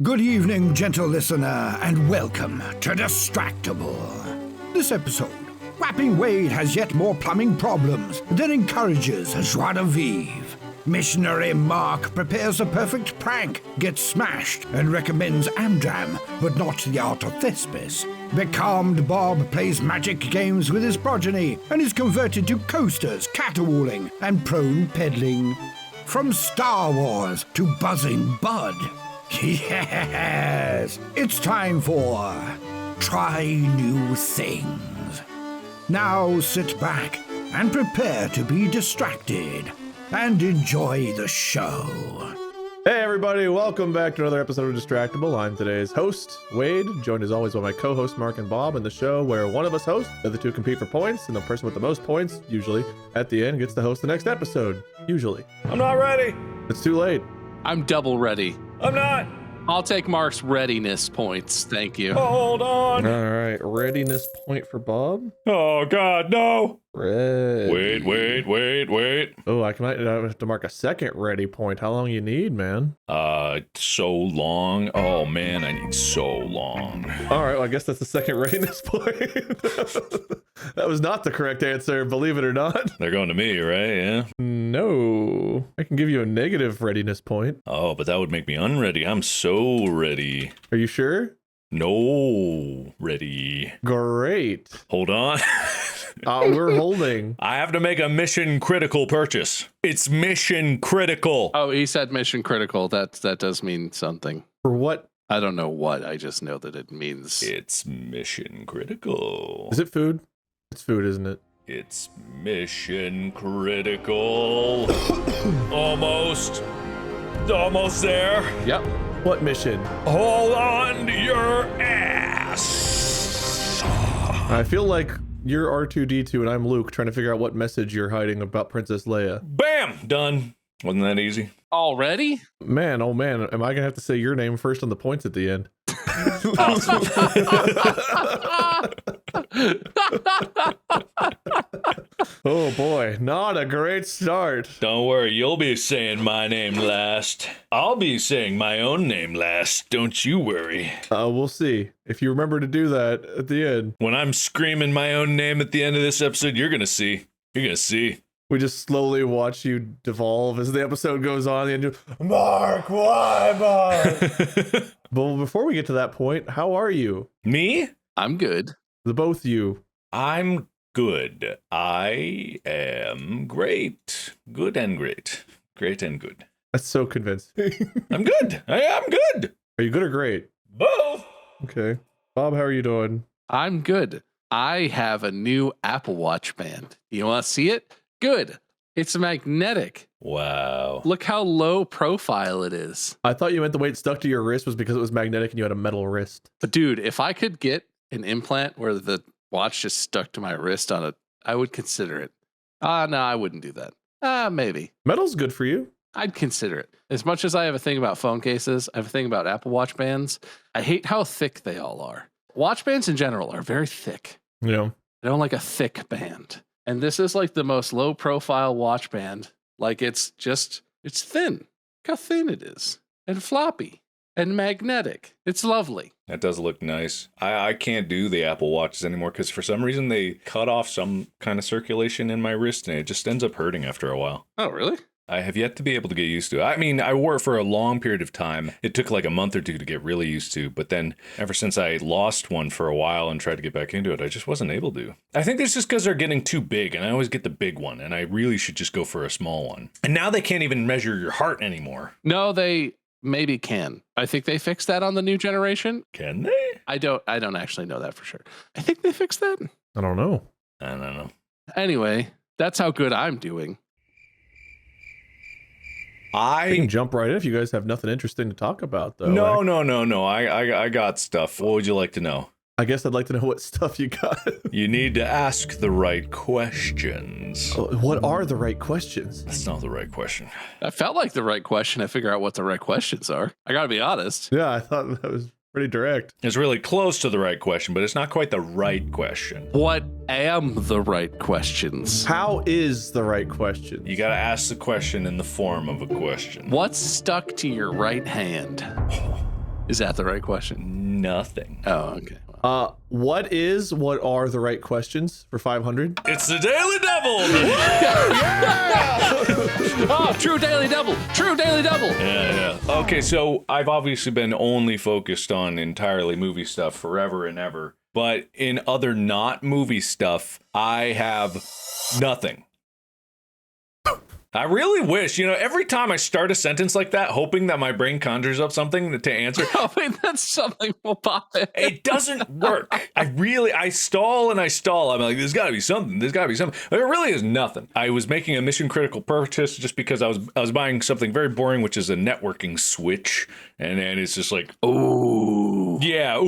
Good evening, gentle listener, and welcome to Distractible. This episode, Rapping Wade has yet more plumbing problems than encourages joie de vivre. Missionary Mark prepares a perfect prank, gets smashed, and recommends Amdram, but not the art of Thespis. Becalmed Bob plays magic games with his progeny and is converted to coasters, caterwauling, and prone peddling. From Star Wars to Buzzing Bud. Yes, it's time for Try New Things. Now sit back and prepare to be distracted and enjoy the show. Hey everybody, welcome back to another episode of Distractible. I'm today's host, Wade, joined as always by my co-hosts Mark and Bob in the show where one of us hosts, the other two compete for points, and the person with the most points, usually, at the end gets to host the next episode. Usually. I'm not ready. It's too late. I'm double ready. I'm not. I'll take Mark's readiness points. Thank you. Hold on. All right, readiness point for Bob. Oh, God, no. Ready. Wait. Oh, I might have to mark a second ready point. How long you need, man? So long. Oh, man, I need so long. All right, well, I guess that's the second readiness point. That was not the correct answer, believe it or not. They're going to me, right? Yeah. No, I can give you a negative readiness point. Oh, but that would make me unready. I'm so ready. Are you sure? No, ready. Great. Hold on. We're holding. I have to make a mission critical purchase. It's mission critical. Oh, he said mission critical. That does mean something. For what? I don't know what. I just know that it means. It's mission critical. Is it food? It's food, isn't it? It's mission critical. Almost there. Yep. What mission? Hold on to your ass. I feel like you're R2-D2 and I'm Luke trying to figure out what message you're hiding about Princess Leia. Bam! Done. Wasn't that easy? Already? Man, oh man, am I gonna have to say your name first on the points at the end? Oh boy, not a great start. Don't worry, you'll be saying my name last. I'll be saying my own name last. Don't you worry. We'll see. If you remember to do that at the end. When I'm screaming my own name at the end of this episode, you're gonna see. You're gonna see. We just slowly watch you devolve as the episode goes on. And you, Mark, why, Mark? But before we get to that point, how are you? Me? I'm good. The both you. I'm good. I am great. Good and great. Great and good. That's so convincing. I'm good. I am good. Are you good or great? Both. Okay. Bob, how are you doing? I'm good. I have a new Apple Watch band. You want to see it? Good. It's magnetic. Wow. Look how low profile it is. I thought you meant the way it stuck to your wrist was because it was magnetic and you had a metal wrist. But dude, if I could get an implant where the watch just stuck to my wrist I would consider it. No, I wouldn't do that. Maybe. Metal's good for you. I'd consider it. As much as I have a thing about phone cases, I have a thing about Apple Watch bands. I hate how thick they all are. Watch bands in general are very thick. Yeah. I don't like a thick band. And this is like the most low profile watch band. Like it's thin. Look how thin it is. And floppy. And magnetic. It's lovely. That does look nice. I can't do the Apple Watches anymore because for some reason they cut off some kind of circulation in my wrist and it just ends up hurting after a while. Oh, really? I have yet to be able to get used to it. I mean, I wore it for a long period of time. It took like a month or two to get really used to, but then ever since I lost one for a while and tried to get back into it, I just wasn't able to. I think it's just because they're getting too big, and I always get the big one, and I really should just go for a small one. And now they can't even measure your heart anymore. No, they maybe can. I think they fixed that on the new generation. Can they? I don't actually know that for sure. I think they fixed that. I don't know. I don't know. Anyway, that's how good I'm doing. We can jump right in if you guys have nothing interesting to talk about, though. No. I got stuff. What would you like to know? I guess I'd like to know what stuff you got. You need to ask the right questions. What are the right questions? That's not the right question. That felt like the right question. I figure out what the right questions are. I gotta be honest. Yeah, I thought that was pretty direct. It's really close to the right question, but it's not quite the right question. What am the right questions? How is the right question? You gotta ask the question in the form of a question. What's stuck to your right hand? Is that the right question? Nothing. Oh, okay. What are the right questions for 500? It's the Daily Double. Oh, true daily double. True daily double. Yeah. Okay, so I've obviously been only focused on entirely movie stuff forever and ever. But in other not movie stuff, I have nothing. I really wish, every time I start a sentence like that, hoping that my brain conjures up something to answer. Oh, wait, that's something will pop in. It doesn't work. I stall and I stall. I'm like, there's got to be something. There's got to be something. But there really is nothing. I was making a mission critical purchase just because I was buying something very boring, which is a networking switch. And then it's just like, ooh, yeah.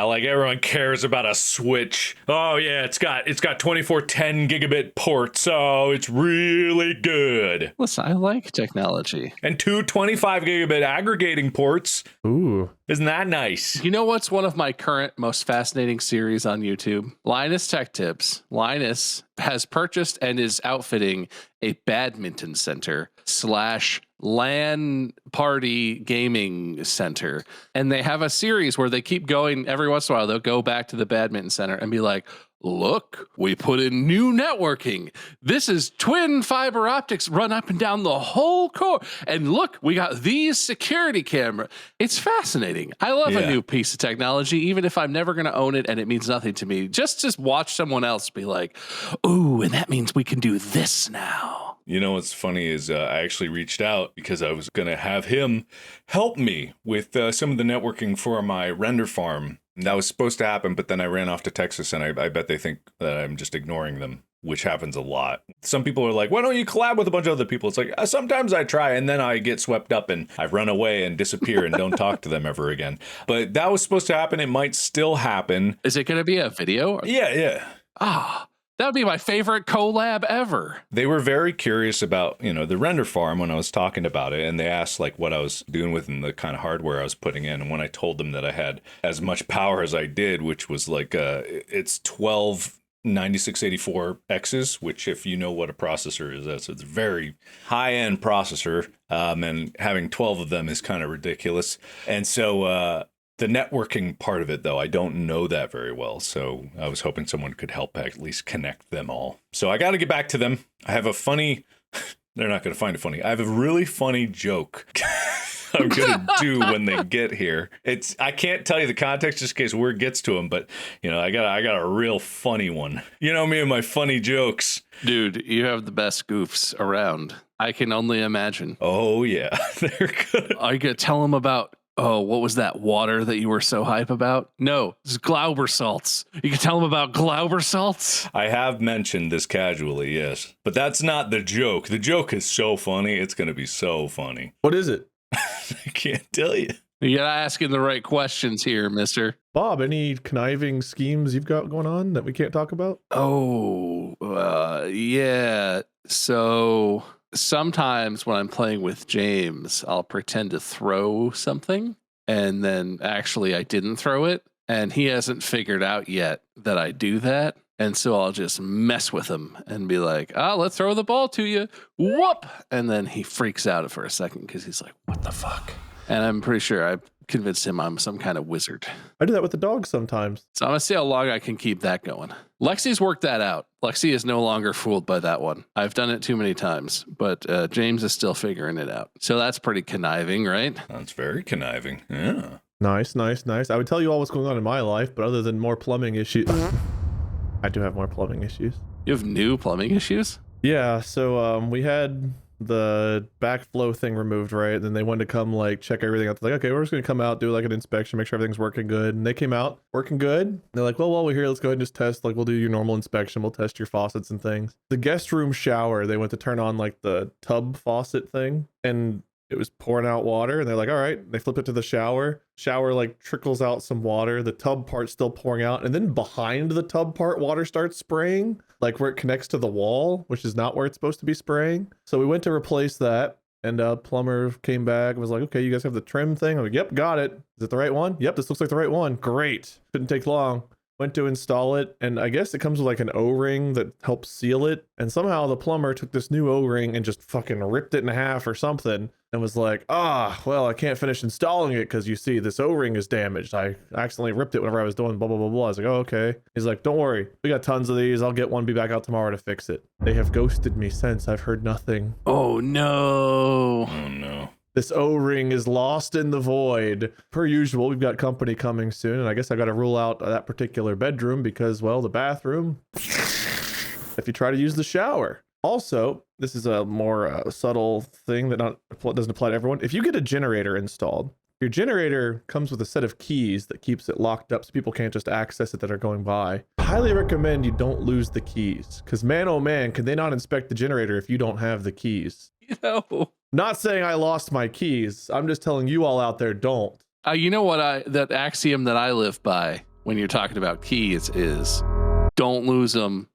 Like everyone cares about a switch. Oh yeah, it's got 24 10 gigabit ports. Oh, it's really good. Listen, I like technology. And two 25 gigabit aggregating ports. Ooh. Isn't that nice? You know what's one of my current most fascinating series on YouTube? Linus Tech Tips. Linus has purchased and is outfitting a badminton center / LAN party gaming center. And they have a series where they keep going every once in a while. They'll go back to the badminton center and be like, look, we put in new networking. This is twin fiber optics run up and down the whole core. And look, we got these security camera. It's fascinating. I love a new piece of technology, even if I'm never going to own it and it means nothing to me. Just watch someone else be like, ooh, and that means we can do this now. You know what's funny is I actually reached out because I was going to have him help me with some of the networking for my render farm. That was supposed to happen, but then I ran off to Texas, and I bet they think that I'm just ignoring them, which happens a lot. Some people are like, why don't you collab with a bunch of other people? It's like, sometimes I try, and then I get swept up, and I run away and disappear and don't talk to them ever again. But that was supposed to happen. It might still happen. Is it going to be a video? Yeah. That would be my favorite collab ever. They were very curious about, the render farm when I was talking about it, and they asked like what I was doing with the kind of hardware I was putting in. And when I told them that I had as much power as I did, which was like it's 12 9684Xs, which if you know what a processor is, it's a very high-end processor, and having 12 of them is kind of ridiculous. And so the networking part of it, though, I don't know that very well. So I was hoping someone could help at least connect them all. So I got to get back to them. I have a funny, they're not going to find it funny. I have a really funny joke I'm going to do when they get here. I can't tell you the context just in case word gets to them, but I got a real funny one. You know me and my funny jokes. Dude, you have the best goofs around. I can only imagine. Oh yeah. They're good. Are you going to tell them about, oh, what was that water that you were so hype about? No, it's Glauber salts. You can tell them about Glauber salts? I have mentioned this casually, yes. But that's not the joke. The joke is so funny. It's going to be so funny. What is it? I can't tell you. You're asking the right questions here, mister. Bob, any conniving schemes you've got going on that we can't talk about? Oh, yeah. So sometimes when I'm playing with James, I'll pretend to throw something, and then actually I didn't throw it, and he hasn't figured out yet that I do that. And so I'll just mess with him and be like, let's throw the ball to you. Whoop! And then he freaks out for a second because he's like, what the fuck? And I'm pretty sure I convinced him I'm some kind of wizard. I do that with the dogs sometimes. So I'm going to see how long I can keep that going. Lexi's worked that out. Lexi is no longer fooled by that one. I've done it too many times, but James is still figuring it out. So that's pretty conniving, right? That's very conniving. Yeah. Nice. I would tell you all what's going on in my life, but other than more plumbing issues, I do have more plumbing issues. You have new plumbing issues? Yeah, so we had the backflow thing removed, right? Then they wanted to come check everything out. They're like, okay, we're just gonna come out, do an inspection, make sure everything's working good. And they came out working good. They're like, well, while we're here, let's go ahead and just test. We'll do your normal inspection. We'll test your faucets and things. The guest room shower, they went to turn on the tub faucet thing, and it was pouring out water, and they're like, all right. They flip it to the shower trickles out some water, the tub part's still pouring out, and then behind the tub part, water starts spraying where it connects to the wall, which is not where it's supposed to be spraying. So we went to replace that, and plumber came back and was like, okay, you guys have the trim thing? I'm like, yep, got it. Is it the right one? Yep, this looks like the right one. Great. Shouldn't take long. Went to install it, and I guess it comes with an O-ring that helps seal it, and somehow the plumber took this new O-ring and just fucking ripped it in half or something, and was like, well, I can't finish installing it because you see this O-ring is damaged. I accidentally ripped it whenever I was doing blah, blah, blah, blah. I was like, oh, okay. He's like, don't worry. We got tons of these. I'll get one, be back out tomorrow to fix it. They have ghosted me since. I've heard nothing. Oh, no. Oh, no. This O-ring is lost in the void. Per usual, we've got company coming soon, and I guess I got to rule out that particular bedroom because, well, the bathroom, if you try to use the shower. Also, this is a more subtle thing that doesn't apply to everyone. If you get a generator installed, your generator comes with a set of keys that keeps it locked up so people can't just access it that are going by. I highly recommend you don't lose the keys, because man, oh man, can they not inspect the generator if you don't have the keys? Not saying I lost my keys. I'm just telling you all out there, don't. You know what that axiom that I live by when you're talking about keys is don't lose them.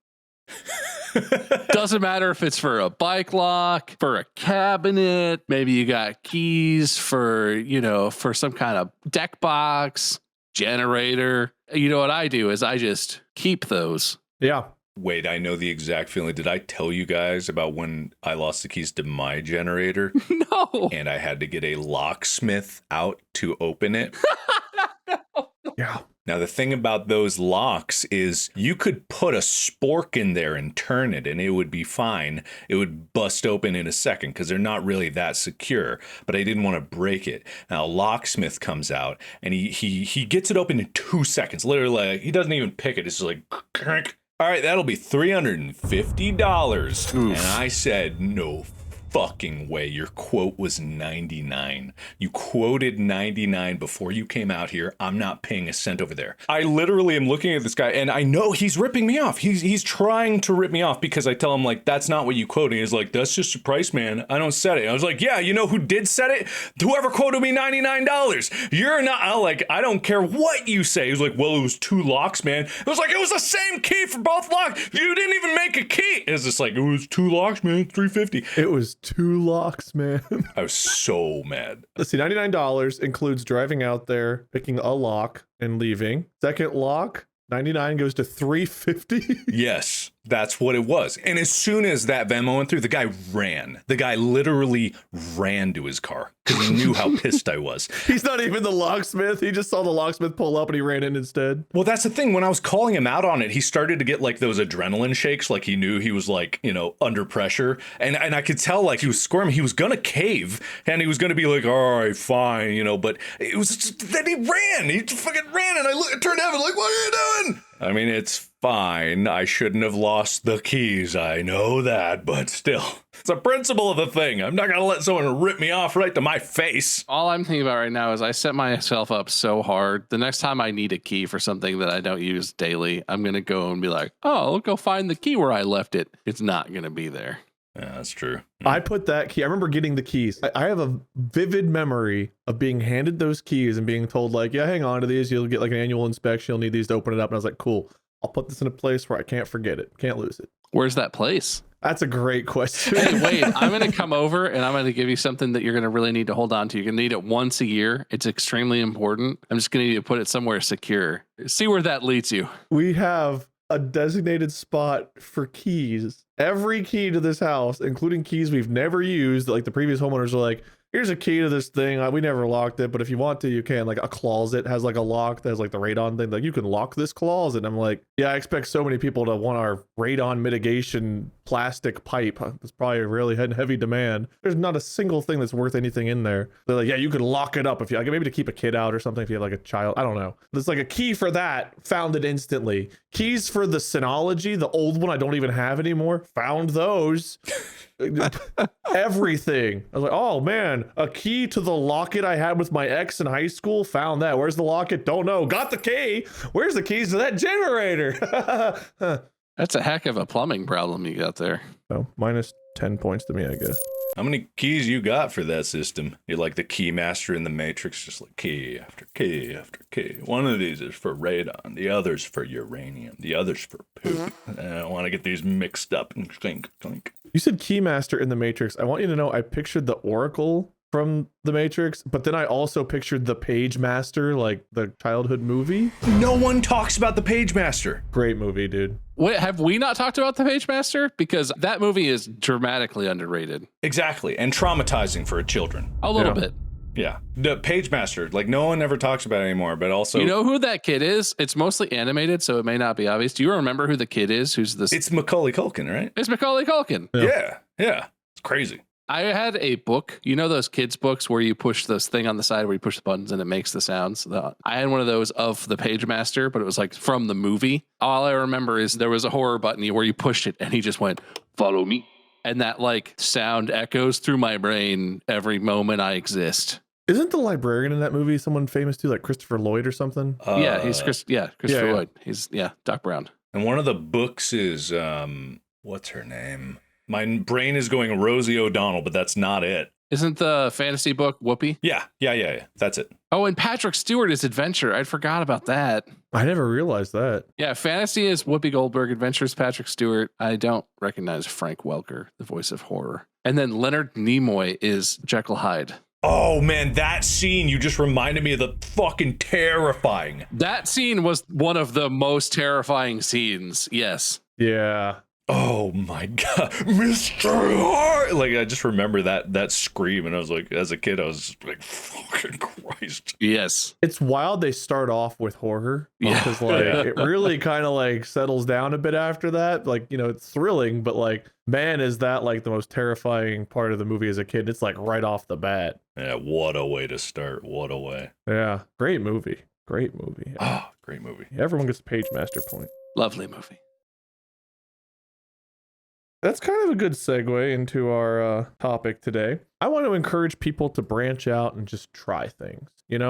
Doesn't matter if it's for a bike lock, for a cabinet, maybe you got keys for some kind of deck box, generator. You know what I do is I just keep those. Yeah. Wait, I know the exact feeling. Did I tell you guys about when I lost the keys to my generator? No. And I had to get a locksmith out to open it? Yeah. Now, the thing about those locks is you could put a spork in there and turn it and it would be fine. It would bust open in a second because they're not really that secure, but I didn't want to break it. Now, a locksmith comes out and he gets it open in 2 seconds. Literally, like, he doesn't even pick it. It's just like, crank. All right, that'll be $350. And I said, no fucking way. Your quote was 99. You quoted 99 before you came out here. I'm not paying a cent over there. I literally am looking at this guy and I know he's ripping me off. He's trying to rip me off because I tell him, like, that's not what you quoted. He's like, that's just your price, man. I don't set it. I was like, yeah, you know who did set it? Whoever quoted me $99. You're not, I don't care what you say. He was like, well, it was 2 locks, man. It was like, it was the same key for both locks. You didn't even make a key. It's just like, it was 2 locks, man. $350. It was 2 locks, man. I was so mad. Let's see, $99 includes driving out there, picking a lock, and leaving. Second lock, 99 goes to $350. Yes, that's what it was. And as soon as that Venmo went through, the guy ran. The guy literally ran to his car because he knew how pissed I was. He's not even the locksmith. He just saw the locksmith pull up and he ran in instead. Well, that's the thing. When I was calling him out on it, he started to get like those adrenaline shakes. Like he knew he was like, under pressure. And I could tell like he was squirming. He was going to cave and he was going to be like, all right, fine, but it was just, then he ran. He fucking ran. And I turned to him like, what are you doing? I mean, it's fine. I shouldn't have lost the keys. I know that, but still, it's a principle of the thing. I'm not going to let someone rip me off right to my face. All I'm thinking about right now is I set myself up so hard. The next time I need a key for something that I don't use daily, I'm going to go and be like, oh, I'll go find the key where I left it. It's not going to be there. Yeah, that's true. I put that key. I remember getting the keys. I have a vivid memory of being handed those keys and being told like, yeah, hang on to these. You'll get like an annual inspection. You'll need these to open it up. And I was like, cool. I'll put this in a place where I can't forget it. Can't lose it. Where's that place? That's a great question. Hey, wait, I'm going to come over and I'm going to give you something that you're going to really need to hold on to. You're going to need it once a year. It's extremely important. I'm just going to need to put it somewhere secure. See where that leads you. We have a designated spot for keys. Every key to this house, including keys we've never used, like the previous homeowners are like, here's a key to this thing. We never locked it, but if you want to, you can. Like a closet has like a lock that has like the radon thing. Like you can lock this closet. And I'm like, yeah, I expect so many people to want our radon mitigation plastic pipe. That's probably a really heavy demand. There's not a single thing that's worth anything in there. They're like, yeah, you can lock it up if you like, maybe to keep a kid out or something if you have like a child. I don't know. There's like a key for that. Found it instantly. Keys for the Synology, the old one I don't even have anymore. Found those. Everything. I was like, oh man, a key to the locket I had with my ex in high school. Found that. Where's the locket? Don't know. Got the key. Where's the keys to that generator? That's a heck of a plumbing problem you got there. So minus 10 points to me, I guess. How many keys you got for that system? You're like the key master in the Matrix, just like key after key after key. One of these is for radon, the other's for uranium, the other's for poop. I don't want to get these mixed up and clink, clink. You said Keymaster in the Matrix. I want you to know I pictured the Oracle from The Matrix, but then I also pictured the Page Master, like the childhood movie. No one talks about the Page Master. Great movie, dude. Wait, have we not talked about the Page Master? Because that movie is dramatically underrated. Exactly. And traumatizing for children. A little bit. Yeah. The Page Master, like no one ever talks about it anymore, but also. You know who that kid is? It's mostly animated, so it may not be obvious. Do you remember who the kid is? Who's this? It's Macaulay Culkin, right? It's Macaulay Culkin. Yeah. It's crazy. I had a book, you know those kids books where you push this thing on the side where you push the buttons and it makes the sounds? I had one of those of the Page Master, but it was like from the movie. All I remember is there was a horror button where you pushed it and he just went, "Follow me." And that like sound echoes through my brain every moment I exist. Isn't the librarian in that movie someone famous too, like Christopher Lloyd or something? He's Christopher Lloyd. He's Doc Brown. And one of the books is what's her name? My brain is going Rosie O'Donnell, but that's not it. Isn't the fantasy book Whoopi? Yeah. That's it. Oh, and Patrick Stewart is Adventure. I forgot about that. I never realized that. Yeah, fantasy is Whoopi Goldberg. Adventure is Patrick Stewart. I don't recognize Frank Welker, the voice of horror. And then Leonard Nimoy is Jekyll Hyde. Oh, man, that scene, you just reminded me of the fucking terrifying. That scene was one of the most terrifying scenes. Yes. Yeah. Oh my God, Mr. Hart! Like, I just remember that scream, and I was like, as a kid, I was like, fucking Christ. Yes. It's wild they start off with horror. Because it really kind of like settles down a bit after that. Like, it's thrilling, but like, man, is that like the most terrifying part of the movie as a kid? It's like right off the bat. Yeah, what a way to start. What a way. Yeah, great movie. Great movie. Great movie. Everyone gets a Page Master point. Lovely movie. That's kind of a good segue into our topic today. I want to encourage people to branch out and just try things. There's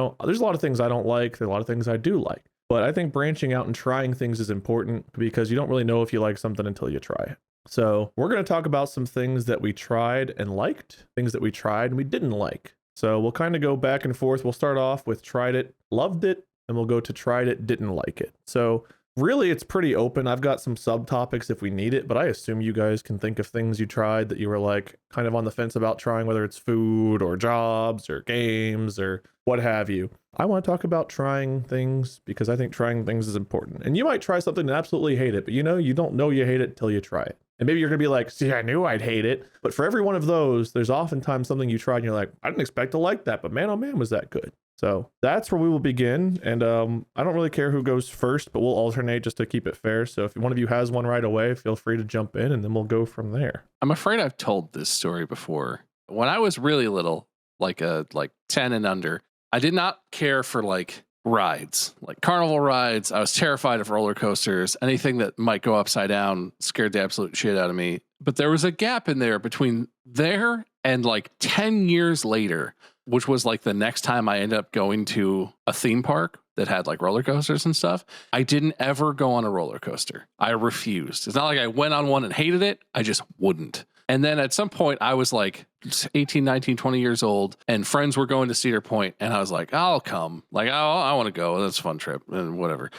a lot of things I don't like. There's a lot of things I do like. But I think branching out and trying things is important because you don't really know if you like something until you try it. So we're going to talk about some things that we tried and liked, things that we tried and we didn't like. So we'll kind of go back and forth. We'll start off with tried it, loved it, and we'll go to tried it, didn't like it. So really, it's pretty open. I've got some subtopics if we need it, but I assume you guys can think of things you tried that you were like kind of on the fence about trying, whether it's food or jobs or games or what have you. I want to talk about trying things because I think trying things is important. And you might try something and absolutely hate it, but you don't know you hate it until you try it. And maybe you're going to be like, see, I knew I'd hate it. But for every one of those, there's oftentimes something you tried and you're like, I didn't expect to like that, but man, oh man, was that good. So that's where we will begin. And I don't really care who goes first, but we'll alternate just to keep it fair. So if one of you has one right away, feel free to jump in and then we'll go from there. I'm afraid I've told this story before. When I was really little, like 10 and under, I did not care for like rides, like carnival rides. I was terrified of roller coasters. Anything that might go upside down scared the absolute shit out of me. But there was a gap in there between there and like 10 years later, which was like the next time I ended up going to a theme park that had like roller coasters and stuff. I didn't ever go on a roller coaster. I refused. It's not like I went on one and hated it. I just wouldn't. And then at some point I was like 18, 19, 20 years old and friends were going to Cedar Point and I was like, I'll come. Like, I want to go. That's a fun trip and whatever.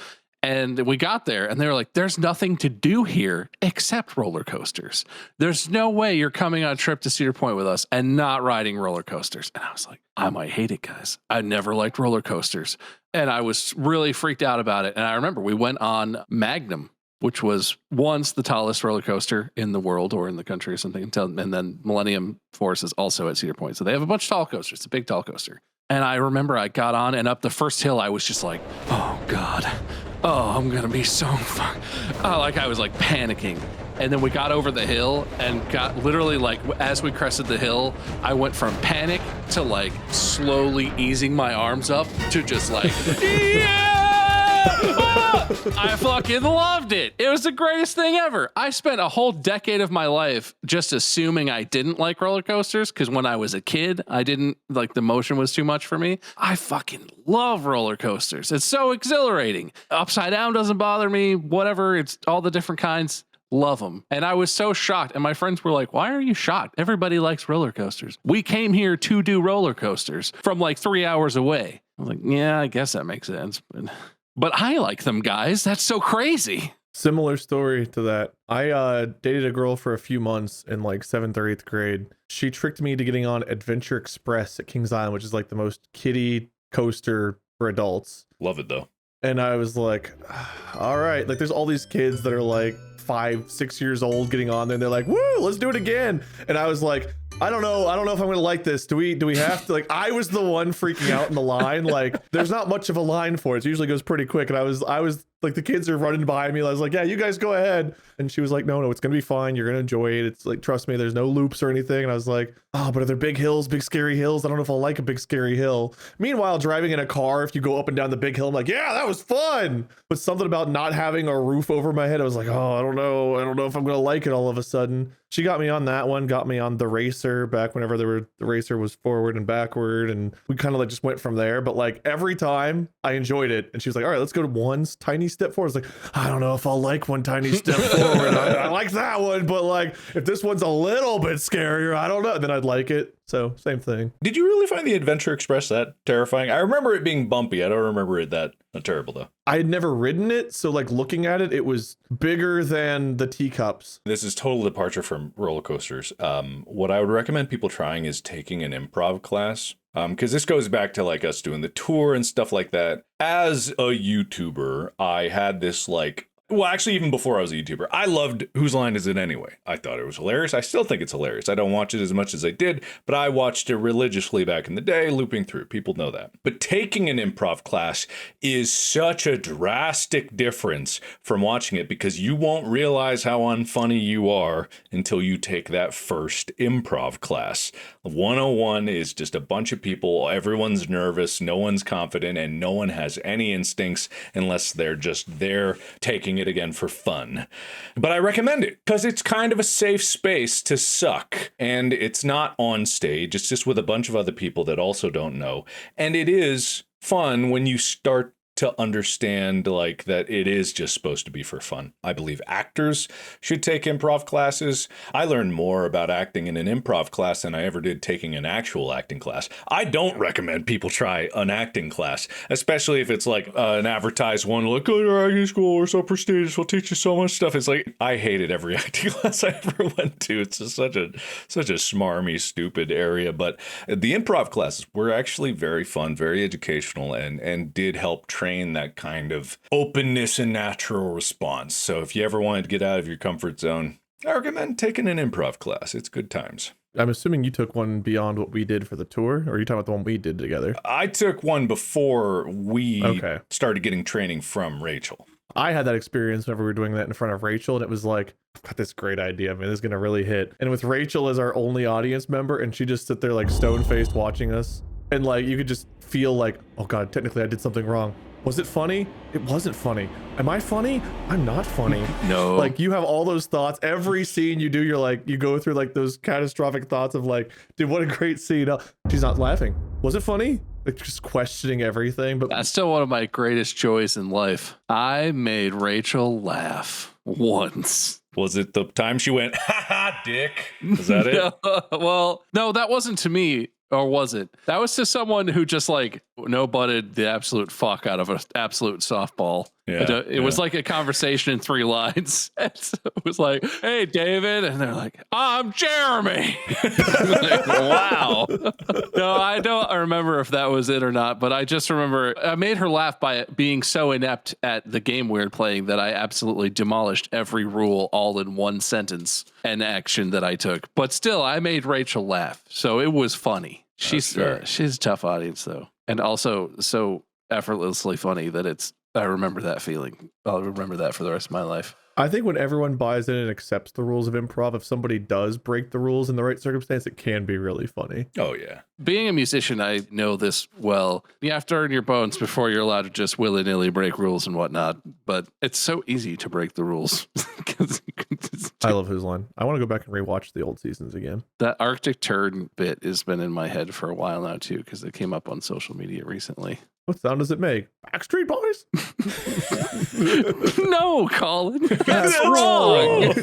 And we got there and they were like, there's nothing to do here except roller coasters. There's no way you're coming on a trip to Cedar Point with us and not riding roller coasters. And I was like, I might hate it, guys. I never liked roller coasters. And I was really freaked out about it. And I remember we went on Magnum, which was once the tallest roller coaster in the world or in the country or something. And then Millennium Force is also at Cedar Point. So they have a bunch of tall coasters. It's a big tall coaster. And I remember I got on and up the first hill, I was just like, oh God. Oh, I'm going to be so fun. Like I was like panicking. And then we got over the hill and got literally like as we crested the hill, I went from panic to like slowly easing my arms up to just like, yeah! I fucking loved it. It was the greatest thing ever. I spent a whole decade of my life just assuming I didn't like roller coasters because when I was a kid, I didn't like the motion was too much for me. I fucking love roller coasters. It's so exhilarating. Upside down doesn't bother me. Whatever. It's all the different kinds. Love them. And I was so shocked. And my friends were like, why are you shocked? Everybody likes roller coasters. We came here to do roller coasters from like 3 hours away. I was like, yeah, I guess that makes sense. But I like them, guys. That's so crazy. Similar story to that. I dated a girl for a few months in like 7th or 8th grade. She tricked me to getting on Adventure Express at Kings Island, which is like the most kiddie coaster for adults. Love it though. And I was like, all right, like there's all these kids that are like 5, 6 years old getting on there and they're like, woo, let's do it again. And I was like, I don't know if I'm gonna like this. Do we have to, like, I was the one freaking out in the line. Like there's not much of a line for it. It usually goes pretty quick. And I was like, the kids are running by me. I was like, yeah, you guys go ahead. And she was like, no, it's gonna be fine. You're gonna enjoy it. It's like, trust me, there's no loops or anything. And I was like, oh, but are there big hills, big scary hills? I don't know if I'll like a big scary hill. Meanwhile, driving in a car, if you go up and down the big hill, I'm like, yeah, that was fun. But something about not having a roof over my head, I was like, oh, I don't know if I'm gonna like it all of a sudden. She got me on that one, got me on the racer back whenever the racer was forward and backward, and we kind of like just went from there. But like every time I enjoyed it, and she was like, all right, let's go to one tiny step forward. I was like, I don't know if I'll like one tiny step forward. I like that one, but like if this one's a little bit scarier, I don't know, then I'd like it. So same thing. Did you really find the Adventure Express that terrifying? I remember it being bumpy. I don't remember it that terrible though. I had never ridden it, so like looking at it, it was bigger than the teacups. This is total departure from roller coasters. What I would recommend people trying is taking an improv class. Because this goes back to like us doing the tour and stuff like that. As a YouTuber, I had this like, well, actually, even before I was a YouTuber, I loved Whose Line Is It Anyway? I thought it was hilarious. I still think it's hilarious. I don't watch it as much as I did, but I watched it religiously back in the day, looping through. People know that. But taking an improv class is such a drastic difference from watching it because you won't realize how unfunny you are until you take that first improv class. 101 is just a bunch of people. Everyone's nervous, no one's confident, and no one has any instincts unless they're just there taking it again for fun. But I recommend it because it's kind of a safe space to suck, and it's not on stage. It's just with a bunch of other people that also don't know, and it is fun when you start to understand like that it is just supposed to be for fun. I believe actors should take improv classes. I learned more about acting in an improv class than I ever did taking an actual acting class. I don't recommend people try an acting class, especially if it's like an advertised one, like, go to acting school, we're so prestigious, we'll teach you so much stuff. It's like, I hated every acting class I ever went to. It's just such a smarmy, stupid area. But the improv classes were actually very fun, very educational, and did help train that kind of openness and natural response. So if you ever wanted to get out of your comfort zone, I recommend taking an improv class. It's good times. I'm assuming you took one beyond what we did for the tour, or are you talking about the one we did together? I took one before we started getting training from Rachel. I had that experience whenever we were doing that in front of Rachel, and it was like, I've got this great idea, man, this is going to really hit. And with Rachel as our only audience member, and she just sit there like stone-faced watching us, and like you could just feel like, oh God, technically I did something wrong. Was it funny? It wasn't funny. Am I funny? I'm not funny. No. Like you have all those thoughts. Every scene you do, you're like, you go through like those catastrophic thoughts of like, dude, what a great scene. Oh, she's not laughing. Was it funny? Like just questioning everything. But that's still one of my greatest joys in life. I made Rachel laugh once. Was it the time she went, ha ha, dick? Is that it? Well, no, that wasn't to me. Or was it? That was to someone who just like no-butted the absolute fuck out of an absolute softball. Yeah, it was like a conversation in 3 lines. And so it was like, hey, David. And they're like, I'm Jeremy. Like, wow. No, I don't remember if that was it or not, but I just remember I made her laugh by being so inept at the game we were playing that I absolutely demolished every rule all in one sentence and action that I took. But still, I made Rachel laugh. So it was funny. She's a tough audience, though. And also so effortlessly funny that I remember that feeling. I'll remember that for the rest of my life. I think when everyone buys in and accepts the rules of improv, if somebody does break the rules in the right circumstance, it can be really funny. Oh, yeah. Being a musician, I know this well. You have to earn your bones before you're allowed to just willy-nilly break rules and whatnot. But it's so easy to break the rules. I love Whose Line. I want to go back and rewatch the old seasons again. That Arctic turd bit has been in my head for a while now, too, because it came up on social media recently. What sound does it make? Backstreet Boys? No, Colin. That's wrong.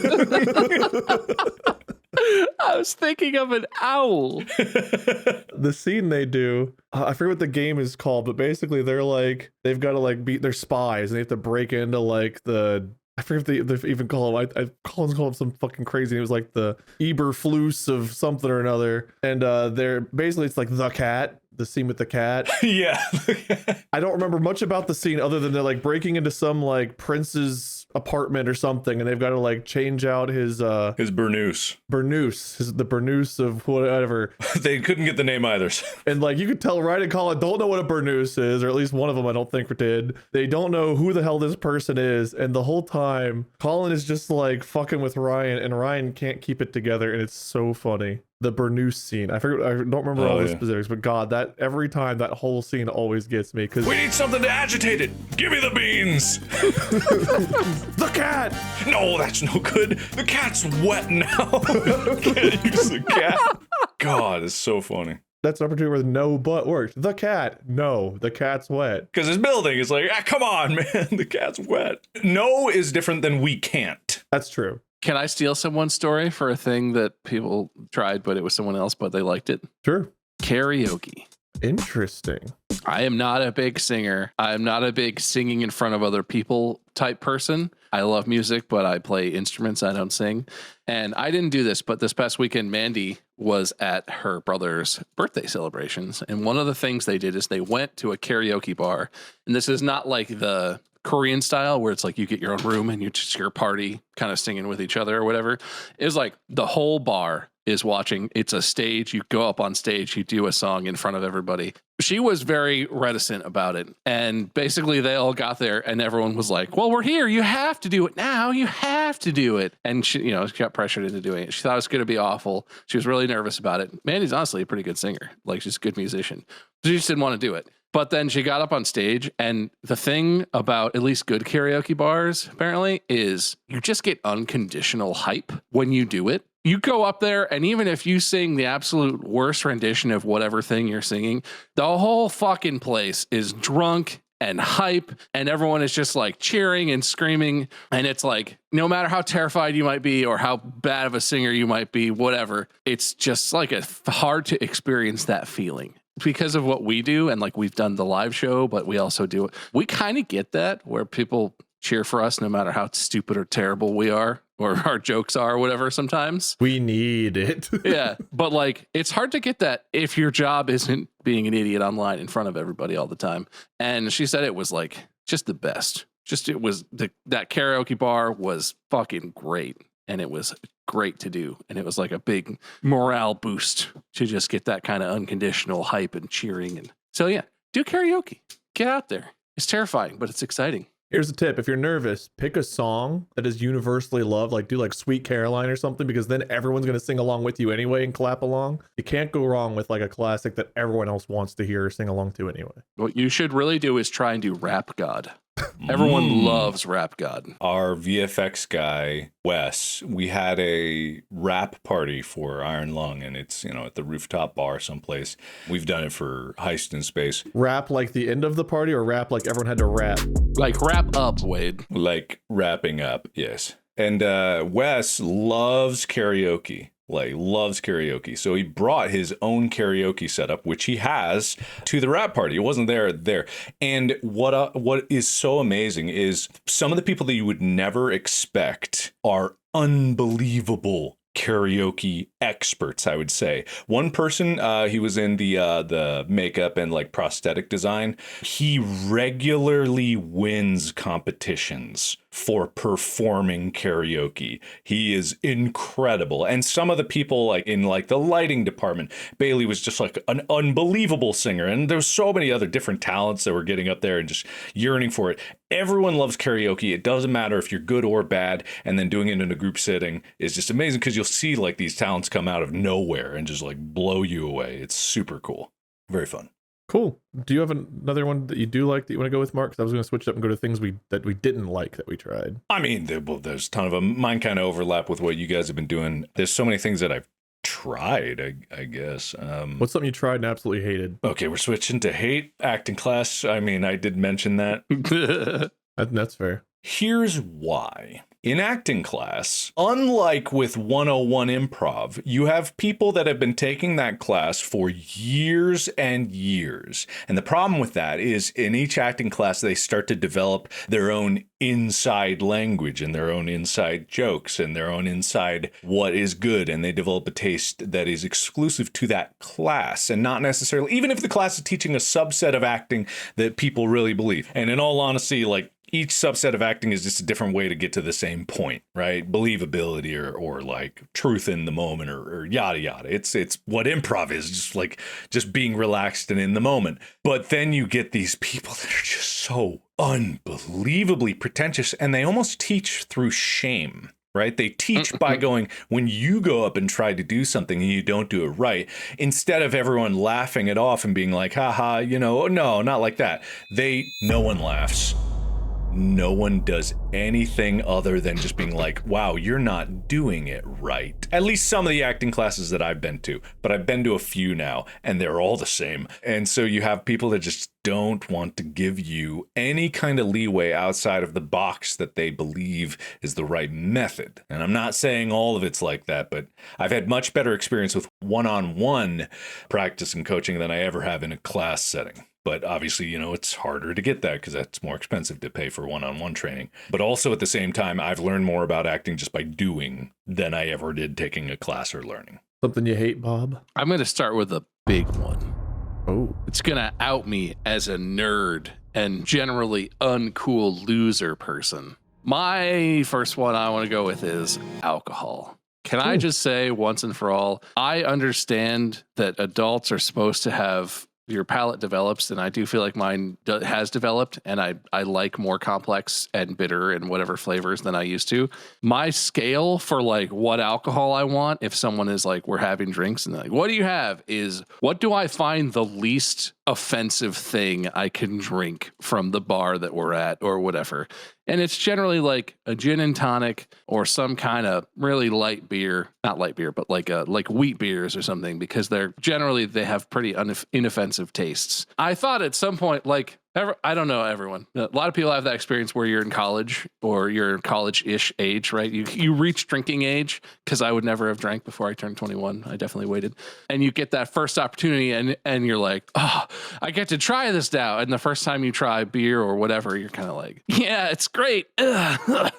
I was thinking of an owl. The scene they do, I forget what the game is called, but basically they're like, they've got to like beat their spies and they have to break into like the I forget if they even call him. I call him some fucking crazy. It was like the Eberflus of something or another. And they're basically, it's like the cat. The scene with the cat. Yeah. I don't remember much about the scene other than they're like breaking into some like prince's apartment or something, and they've got to like change out his burnous. The burnous of whatever. They couldn't get the name either. And like you could tell Ryan and Colin don't know what a burnous is, or at least one of them I don't think did. They don't know who the hell this person is, and the whole time Colin is just like fucking with Ryan, and Ryan can't keep it together, and it's so funny. The burnous scene. I don't remember all the specifics, but God, that every time that whole scene always gets me because we need something to agitate it. Give me the beans. The cat. No, that's no good. The cat's wet now. Can't use the cat. God, it's so funny. That's number 2 where the no but works. The cat. No, the cat's wet. Because his building is like, come on, man. The cat's wet. No is different than we can't. That's true. Can I steal someone's story for a thing that people tried, but it was someone else, but they liked it? Sure. Karaoke. Interesting. I am not a big singer. I'm not a big singing in front of other people type person. I love music, but I play instruments. I don't sing. And I didn't do this, but this past weekend, Mandy was at her brother's birthday celebrations. And one of the things they did is they went to a karaoke bar. And this is not like the Korean style where it's like you get your own room and you just your party kind of singing with each other or whatever. It was like the whole bar is watching. It's a stage. You go up on stage, you do a song in front of everybody. She was very reticent about it. And basically they all got there and everyone was like, well, we're here. You have to do it now. You have to do it. And she, she got pressured into doing it. She thought it was going to be awful. She was really nervous about it. Mandy's honestly a pretty good singer. Like she's a good musician. She just didn't want to do it. But then she got up on stage, and the thing about at least good karaoke bars, apparently, is you just get unconditional hype when you do it. You go up there, and even if you sing the absolute worst rendition of whatever thing you're singing, the whole fucking place is drunk and hype, and everyone is just like cheering and screaming. And it's like, no matter how terrified you might be or how bad of a singer you might be, whatever, it's just like hard to experience that feeling. Because of what we do, and like we've done the live show, but we also do it. We kind of get that where people cheer for us no matter how stupid or terrible we are or our jokes are or whatever sometimes. We need it. Yeah. But like, it's hard to get that if your job isn't being an idiot online in front of everybody all the time. And she said it was like just the best. It was that karaoke bar was fucking great. And it was great to do. And it was like a big morale boost to just get that kind of unconditional hype and cheering. And so, yeah, do karaoke. Get out there. It's terrifying, but it's exciting. Here's a tip. If you're nervous, pick a song that is universally loved, like do like Sweet Caroline or something, because then everyone's going to sing along with you anyway and clap along. You can't go wrong with like a classic that everyone else wants to hear or sing along to anyway. What you should really do is try and do Rap God. Everyone loves Rap God. Our VFX guy, Wes, we had a rap party for Iron Lung, and it's, at the rooftop bar someplace. We've done it for Heist in Space. Rap like the end of the party, or rap like everyone had to rap? Like wrap up, Wade. Like wrapping up, yes. And Wes loves karaoke. Loves karaoke. So he brought his own karaoke setup, which he has, to the rap party. It wasn't there. And what is so amazing is some of the people that you would never expect are unbelievable karaoke experts, I would say. One person, he was in the makeup and like prosthetic design. He regularly wins competitions for performing karaoke. He is incredible. And some of the people like in like the lighting department, Bailey was just like an unbelievable singer. And there's so many other different talents that were getting up there and just yearning for it. Everyone loves karaoke. It doesn't matter if you're good or bad. And then doing it in a group setting is just amazing because you'll see like these talents come out of nowhere and just like blow you away. It's super cool. Very fun. Cool. Do you have another one that you do like that you want to go with, Mark? Because I was going to switch it up and go to things that we didn't like that we tried. I mean, there's a ton of them. Mine kind of overlap with what you guys have been doing. There's so many things that I've tried, I guess. What's something you tried and absolutely hated? Okay, we're switching to hate acting class. I mean, I did mention that. That's fair. Here's why. In acting class, unlike with 101 improv, you have people that have been taking that class for years and years. And the problem with that is in each acting class, they start to develop their own inside language and their own inside jokes and their own inside what is good. And they develop a taste that is exclusive to that class and not necessarily, even if the class is teaching a subset of acting that people really believe. And in all honesty, like, each subset of acting is just a different way to get to the same point, right? Believability or like truth in the moment or yada yada. It's what improv is, just being relaxed and in the moment. But then you get these people that are just so unbelievably pretentious, and they almost teach through shame. Right? They teach by going, when you go up and try to do something and you don't do it right, instead of everyone laughing it off and being like, haha, no, not like that. No one laughs. No one does anything other than just being like, wow, you're not doing it right. At least some of the acting classes that I've been to, but I've been to a few now and they're all the same. And so you have people that just don't want to give you any kind of leeway outside of the box that they believe is the right method. And I'm not saying all of it's like that, but I've had much better experience with one-on-one practice and coaching than I ever have in a class setting. But obviously, it's harder to get that because that's more expensive to pay for one-on-one training. But also at the same time, I've learned more about acting just by doing than I ever did taking a class or learning. Something you hate, Bob? I'm going to start with a big one. Oh. It's going to out me as a nerd and generally uncool loser person. My first one I want to go with is alcohol. Can I just say once and for all, I understand that adults are supposed to have your palate develops, and I do feel like mine has developed, and I like more complex and bitter and whatever flavors than I used to. My scale for like what alcohol I want, if someone is like, we're having drinks and they're like, what do you have, is what do I find the least offensive thing I can drink from the bar that we're at or whatever. And it's generally like a gin and tonic or some kind of really light beer, not light beer, but like wheat beers or something, because they have pretty inoffensive tastes. I thought at some point, I don't know everyone. A lot of people have that experience where you're in college or you're college-ish age, right? You reach drinking age, because I would never have drank before I turned 21. I definitely waited. And you get that first opportunity and you're like, oh, I get to try this now. And the first time you try beer or whatever, you're kind of like, yeah, it's great. Ugh.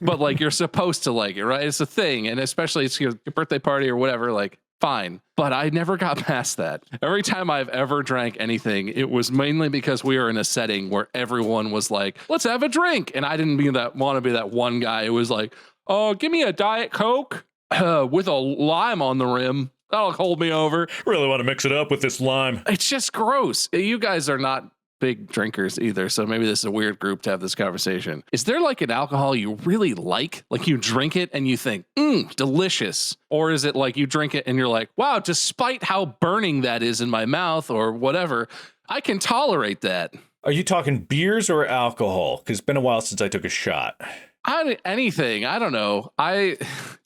But like you're supposed to like it, right? It's a thing. And especially it's your birthday party or whatever, like, fine. But I never got past that. Every time I've ever drank anything, it was mainly because we were in a setting where everyone was like, let's have a drink. And I didn't want to be that one guy who was like, oh, give me a Diet Coke with a lime on the rim. That'll hold me over. Really want to mix it up with this lime. It's just gross. You guys are not big drinkers either, so maybe this is a weird group to have this conversation. Is there like an alcohol you really like you drink it and you think, delicious? Or is it like you drink it and you're like, wow, despite how burning that is in my mouth or whatever, I can tolerate that? Are you talking beers or alcohol? Because it's been a while since I took a shot. Anything. I don't know.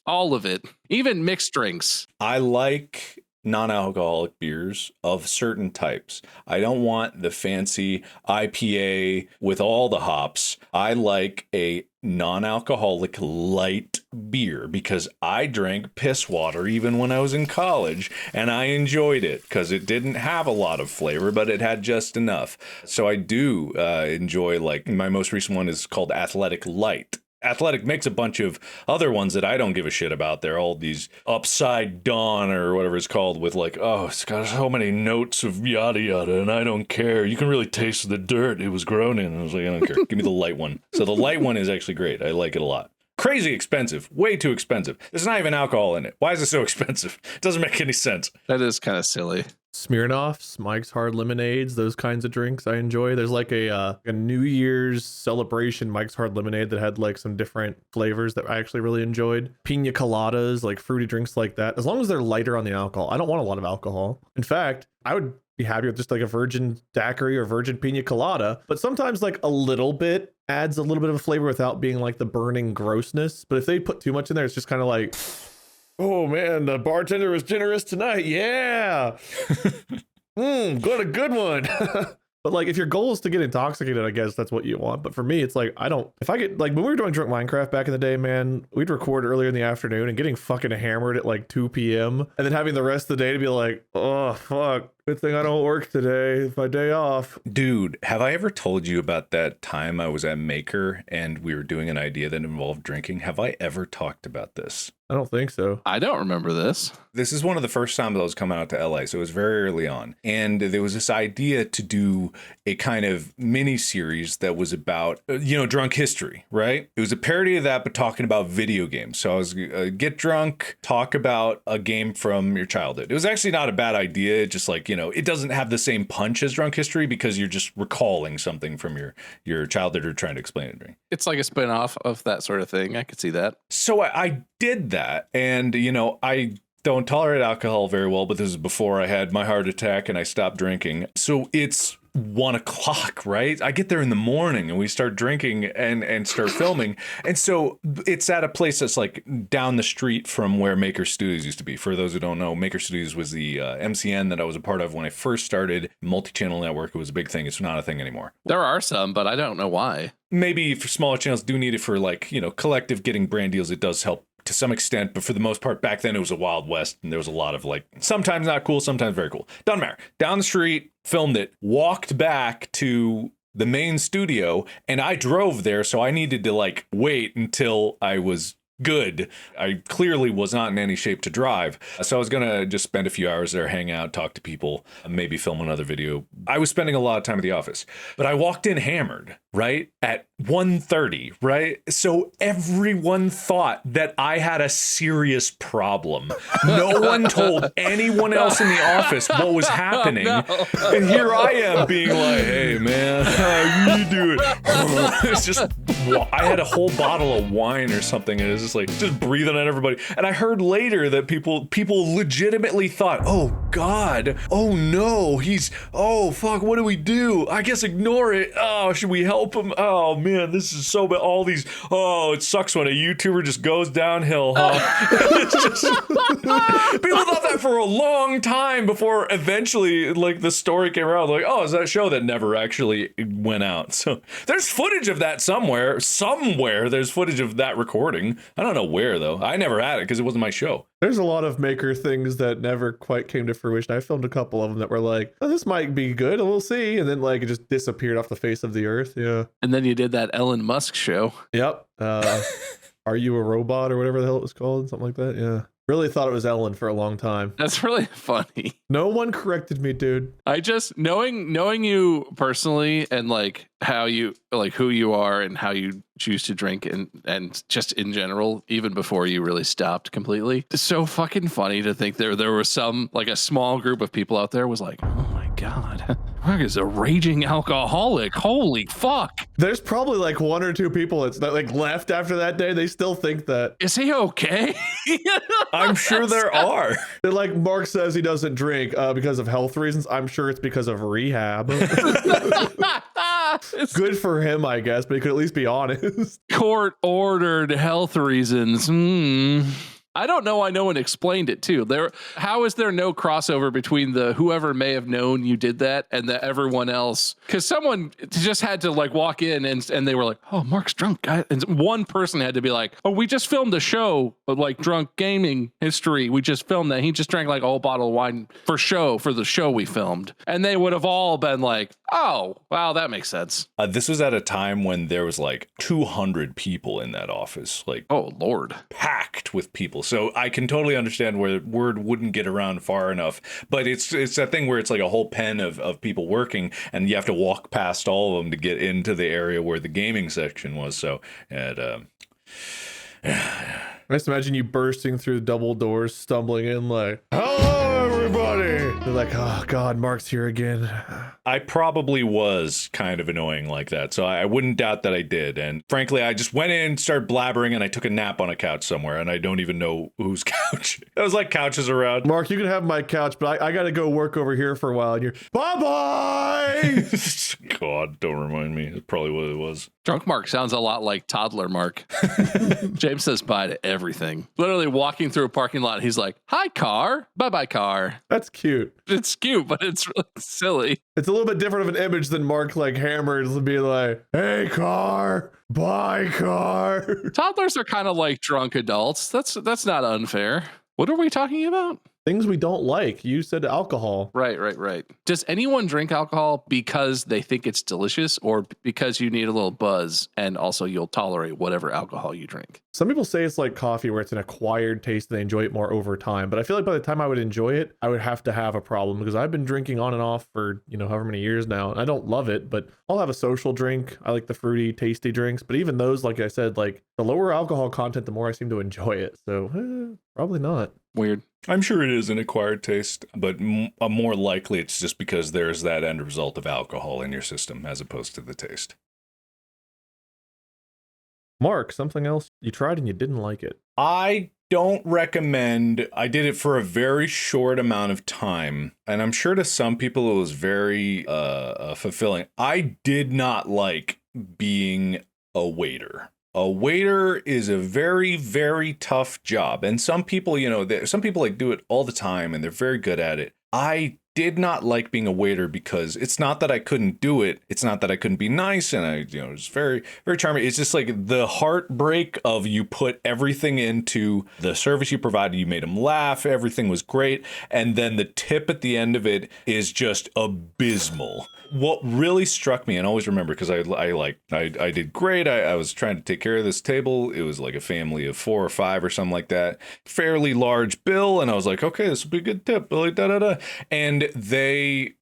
All of it, even mixed drinks. I like non-alcoholic beers of certain types. I don't want the fancy IPA with all the hops. I like a non-alcoholic light beer because I drank piss water even when I was in college, and I enjoyed it because it didn't have a lot of flavor, but it had just enough. So I do enjoy, like, my most recent one is called Athletic Light. Athletic makes a bunch of other ones that I don't give a shit about. They're all these upside down or whatever it's called with like, oh, it's got so many notes of yada yada and I don't care. You can really taste the dirt it was grown in. I was like, I don't care. Give me the light one. So the light one is actually great. I like it a lot. Crazy expensive. Way too expensive. There's not even alcohol in it. Why is it so expensive? It doesn't make any sense. That is kind of silly. Smirnoffs, Mike's Hard Lemonades, those kinds of drinks I enjoy. There's like a New Year's celebration Mike's Hard Lemonade that had like some different flavors that I actually really enjoyed. Pina coladas, like fruity drinks like that. As long as they're lighter on the alcohol. I don't want a lot of alcohol. In fact, I would be happy with just like a virgin daiquiri or virgin pina colada, but sometimes like a little bit adds a little bit of a flavor without being like the burning grossness. But if they put too much in there, it's just kind of like, oh man, the bartender was generous tonight. Yeah. Got a good one. But like, if your goal is to get intoxicated, I guess that's what you want. But for me, it's like, if I get, like, when we were doing Drunk Minecraft back in the day, man, we'd record earlier in the afternoon and getting fucking hammered at like 2 p.m. and then having the rest of the day to be like, oh, fuck. Good thing I don't work today. It's my day off. Dude, have I ever told you about that time I was at Maker and we were doing an idea that involved drinking? Have I ever talked about this? I don't think so. I don't remember this. This is one of the first times I was coming out to LA, so it was very early on. And there was this idea to do a kind of mini series that was about, drunk history, right? It was a parody of that, but talking about video games. So I was get drunk, talk about a game from your childhood. It was actually not a bad idea. Just like, it doesn't have the same punch as drunk history because you're just recalling something from your childhood or trying to explain it to me. It's like a spin-off of that sort of thing. I could see that. So I did that. And, I don't tolerate alcohol very well, but this is before I had my heart attack and I stopped drinking. So it's 1 o'clock, right? I get there in the morning and we start drinking and start filming. And so it's at a place that's like down the street from where Maker Studios used to be. For those who don't know, Maker Studios was the MCN that I was a part of when I first started. Multi-channel network, it was a big thing. It's not a thing anymore. There are some, but I don't know why. Maybe for smaller channels do need it for like, collective getting brand deals. It does help to some extent, but for the most part, back then it was a Wild West and there was a lot of like, sometimes not cool, sometimes very cool. Doesn't matter. Down the street, filmed it, walked back to the main studio, and I drove there, so I needed to like wait until I was good. I clearly was not in any shape to drive. So I was going to just spend a few hours there, hang out, talk to people, maybe film another video. I was spending a lot of time at the office, but I walked in hammered, right? At 1:30, right? So everyone thought that I had a serious problem. No one told anyone else in the office what was happening. No. And here I am being like, hey man, how you doing? It's just, I had a whole bottle of wine or something, and it was just like, just breathing on everybody. And I heard later that people legitimately thought, oh God, oh no, oh fuck, what do we do? I guess ignore it. Oh, should we help him? Oh man, this is so bad. All these, it sucks when a YouTuber just goes downhill, huh? It's just, people thought that for a long time before eventually like the story came around, like, oh, it's that show that never actually went out. So there's footage of that somewhere there's footage of that recording. I don't know where though. I never had it because it wasn't my show. There's a lot of Maker things that never quite came to fruition. I filmed a couple of them that were like, oh, this might be good, and we'll see. And then like it just disappeared off the face of the earth. Yeah. And then you did that Elon Musk show. Yep. Are You a Robot or whatever the hell it was called? Something like that. Yeah. Really thought it was Ellen for a long time. That's really funny. No one corrected me, dude. I just knowing you personally and like how you like who you are and how you choose to drink and just in general, even before you really stopped completely. It's so fucking funny to think there was some like a small group of people out there was like, oh my God, Mark is a raging alcoholic. Holy fuck. There's probably like 1 or 2 people that like left after that day. They still think that. Is he okay? I'm sure there are. They're like, Mark says he doesn't drink because of health reasons. I'm sure it's because of rehab. Good for him, I guess, but he could at least be honest. Court ordered health reasons. I don't know why no one explained it too. How is there no crossover between the whoever may have known you did that and the everyone else? Because someone just had to like walk in and they were like, oh, Mark's drunk. And one person had to be like, oh, we just filmed a show of like drunk gaming history. We just filmed that. He just drank like a whole bottle of wine for the show we filmed. And they would have all been like, oh, wow, that makes sense. This was at a time when there was like 200 people in that office. Like, oh, Lord. Packed with people. So I can totally understand where word wouldn't get around far enough, but it's that thing where it's like a whole pen of people working and you have to walk past all of them to get into the area where the gaming section was. So I just imagine you bursting through double doors, stumbling in like, hello everybody. They're like, oh God, Mark's here again. I probably was kind of annoying like that, so I wouldn't doubt that I did. And frankly, I just went in, started blabbering, and I took a nap on a couch somewhere, and I don't even know whose couch. There was like couches around. Mark, you can have my couch, but I got to go work over here for a while, and you're, bye-bye! God, don't remind me. It's probably what it was. Drunk Mark sounds a lot like toddler Mark. James says bye to everything. Literally walking through a parking lot, he's like, hi, car. Bye-bye, car. That's cute. cute. It's cute, but it's really silly. It's a little bit different of an image than Mark like hammers and be like, hey car, bye car. Toddlers are kind of like drunk adults. That's not unfair. What are we talking about? Things we don't like. You said alcohol. Right. Does anyone drink alcohol because they think it's delicious or because you need a little buzz and also you'll tolerate whatever alcohol you drink? Some people say it's like coffee where it's an acquired taste and they enjoy it more over time. But I feel like by the time I would enjoy it, I would have to have a problem because I've been drinking on and off for, however many years now. And I don't love it, but I'll have a social drink. I like the fruity, tasty drinks. But even those, like I said, like the lower alcohol content, the more I seem to enjoy it. So probably not. Weird. I'm sure it is an acquired taste, but more likely it's just because there's that end result of alcohol in your system as opposed to the taste. Mark, something else you tried and you didn't like it. I don't recommend. I did it for a very short amount of time, and I'm sure to some people it was very fulfilling. I did not like being a waiter. A waiter is a very, very tough job. And some people, some people like do it all the time and they're very good at it. I did not like being a waiter because it's not that I couldn't do it. It's not that I couldn't be nice. And it was very, very charming. It's just like the heartbreak of you put everything into the service you provided. You made them laugh. Everything was great. And then the tip at the end of it is just abysmal. What really struck me, and always remember, because I did great. I was trying to take care of this table. It was like a family of 4 or 5 or something like that. Fairly large bill, and I was like, okay, this will be a good tip. Like and they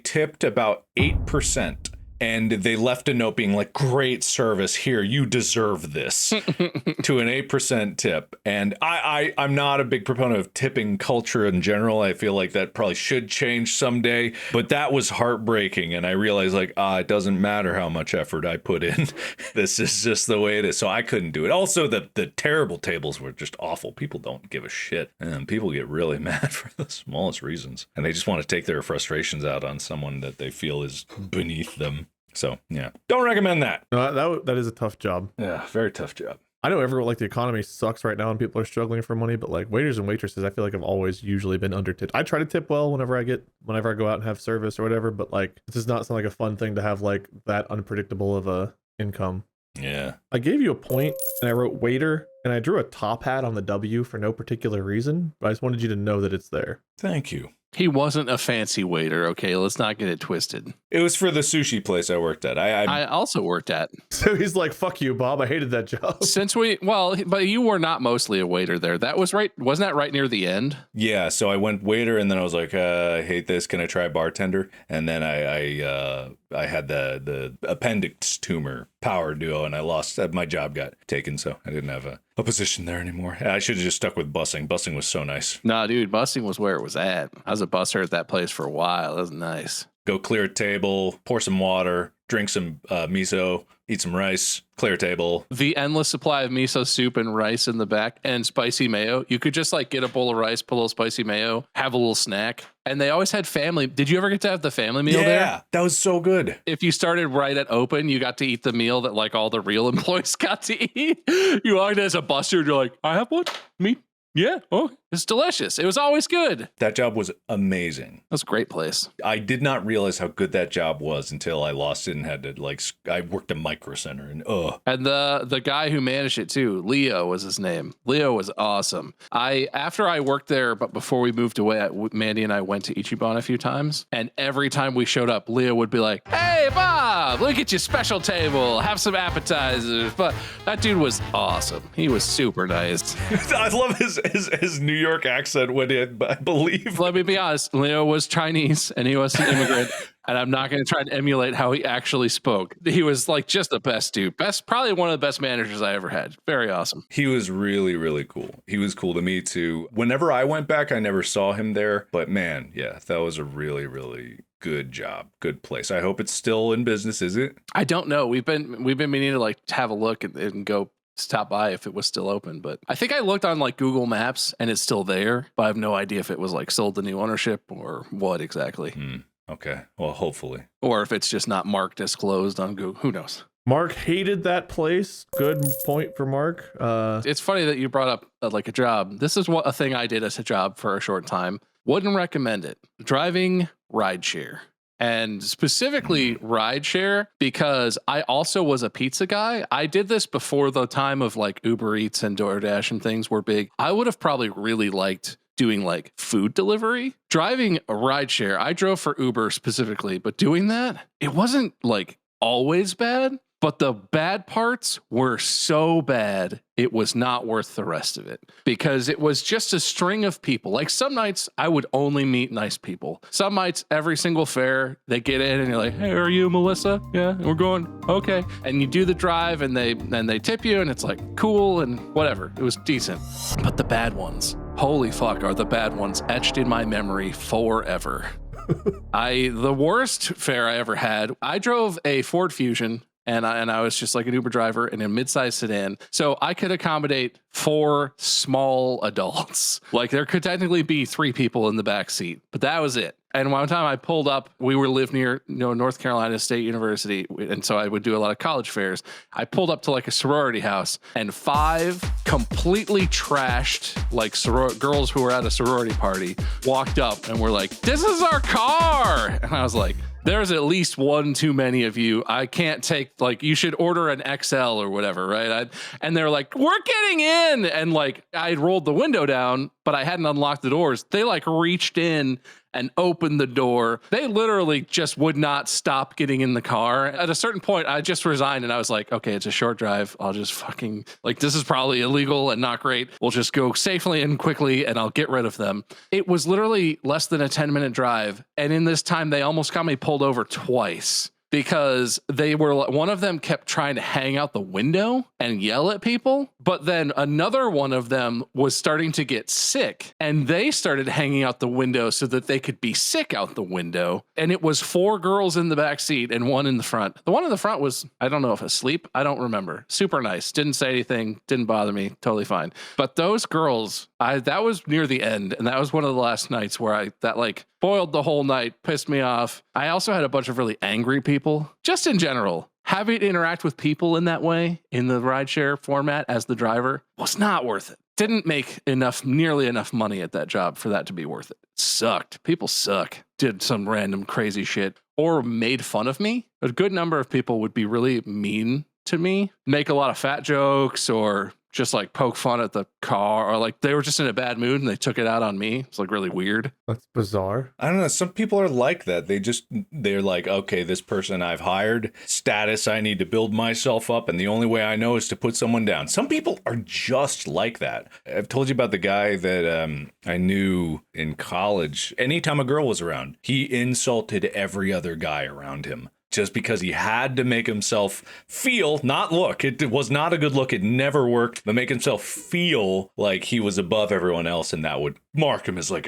tipped about 8%. And they left a note being like, great service here. You deserve this to an 8% tip. And I'm not a big proponent of tipping culture in general. I feel like that probably should change someday. But that was heartbreaking. And I realized it doesn't matter how much effort I put in. This is just the way it is. So I couldn't do it. Also, the terrible tables were just awful. People don't give a shit. And people get really mad for the smallest reasons. And they just want to take their frustrations out on someone that they feel is beneath them. So, yeah, don't recommend that. No, that is a tough job. Yeah, very tough job. I know everyone, like, the economy sucks right now and people are struggling for money, but like waiters and waitresses, I feel like I've always usually been under tipped. I try to tip well whenever I go out and have service or whatever, but like it does not sound like a fun thing to have like that unpredictable of a income. Yeah. I gave you a point and I wrote waiter and I drew a top hat on the W for no particular reason, but I just wanted you to know that it's there. Thank you. He wasn't a fancy waiter, okay? Let's not get it twisted. It was for the sushi place I worked at. I also worked at. So he's like, fuck you, Bob. I hated that job. But you were not mostly a waiter there. That was right. Wasn't that right near the end? Yeah. So I went waiter and then I was like, I hate this. Can I try bartender? And then I had the appendix tumor power duo and I lost. My job got taken. So I didn't have a position there anymore. I should have just stuck with busing. Busing was so nice. Nah, dude, busing was where it was at. I was a busser at that place for a while. That was nice. Go clear a table, pour some water, drink some miso, eat some rice, clear a table. The endless supply of miso soup and rice in the back and spicy mayo. You could just like get a bowl of rice, put a little spicy mayo, have a little snack. And they always had family. Did you ever get to have the family meal there? Yeah, that was so good. If you started right at open, you got to eat the meal that like all the real employees got to eat. You walked in as a buster, you're like, I have one? Me? Yeah. Oh, it's delicious. It was always good. That job was amazing. That was a great place. I did not realize how good that job was until I lost it and had to I worked a micro center and And the guy who managed it too, Leo was his name. Leo was awesome. After I worked there, but before we moved away, Mandy and I went to Ichiban a few times. And every time we showed up, Leo would be like, hey, Bob, look at your special table. Have some appetizers. But that dude was awesome. He was super nice. I love his New York accent when I believe. Let me be honest, Leo was Chinese and he was an immigrant. And I'm not going to try to emulate how he actually spoke. He was like just the best dude. Probably one of the best managers I ever had. Very awesome. He was really, really cool. He was cool to me too. Whenever I went back, I never saw him there. But man, yeah, that was a really, really good job. Good place. I hope it's still in business, is it? I don't know. We've been meaning to like have a look and go stop by if it was still open, but I think I looked on like Google Maps and it's still there, but I have no idea if it was like sold to new ownership or what exactly. Okay. Well, hopefully. Or if it's just not marked as closed on Google. Who knows? Mark hated that place. Good point for Mark. It's funny that you brought up like a job. This is a thing I did as a job for a short time Wouldn't recommend it. Driving rideshare. And specifically rideshare, because I also was a pizza guy. I did this before the time of like Uber Eats and DoorDash and things were big. I would have probably really liked doing like food delivery. Driving a rideshare, I drove for Uber specifically, but doing that, it wasn't like always bad. But the bad parts were so bad, it was not worth the rest of it because it was just a string of people. Like some nights I would only meet nice people. Some nights, every single fare, they get in and you're like, hey, are you Melissa? Yeah, we're going, okay. And you do the drive and they tip you and it's like cool and whatever. It was decent. But the bad ones, holy fuck, are the bad ones etched in my memory forever. The worst fare I ever had, I drove a Ford Fusion. And I was just like an Uber driver in a mid-sized sedan. So I could accommodate 4 small adults. Like there could technically be 3 people in the back seat, but that was it. And one time I pulled up, we lived near North Carolina State University. And so I would do a lot of college fairs. I pulled up to like a sorority house and 5 completely trashed like girls who were at a sorority party walked up and were like, this is our car. And I was like, there's at least one too many of you. I can't take, like, you should order an XL or whatever, right? And they're like, we're getting in. And like, I rolled the window down, but I hadn't unlocked the doors. They like reached in and opened the door. They literally just would not stop getting in the car. At a certain point, I just resigned and I was like, okay, it's a short drive. I'll just fucking, like, this is probably illegal and not great. We'll just go safely and quickly and I'll get rid of them. It was literally less than a 10-minute drive. And in this time, they almost got me pulled over twice. Because one of them kept trying to hang out the window and yell at people, but then another one of them was starting to get sick and they started hanging out the window so that they could be sick out the window. And it was 4 girls in the back seat and 1 in the front. The one in the front was, I don't know if asleep. I don't remember. Super nice. Didn't say anything. Didn't bother me. Totally fine. But those girls, that was near the end. And that was one of the last nights where that like spoiled the whole night, pissed me off. I also had a bunch of really angry people, just in general. Having to interact with people in that way, in the rideshare format as the driver, was not worth it. Didn't make nearly enough money at that job for that to be worth it. Sucked. People suck. Did some random crazy shit or made fun of me. A good number of people would be really mean to me, make a lot of fat jokes or just like poke fun at the car, or like they were just in a bad mood and they took it out on me. It's like really weird. That's bizarre. I don't know. Some people are like that. They're like, okay, this person I've hired, status, I need to build myself up. And the only way I know is to put someone down. Some people are just like that. I've told you about the guy that I knew in college. Anytime a girl was around, he insulted every other guy around him. Just because he had to make himself feel, not look, it was not a good look, it never worked, but make himself feel like he was above everyone else, and that would mark him as like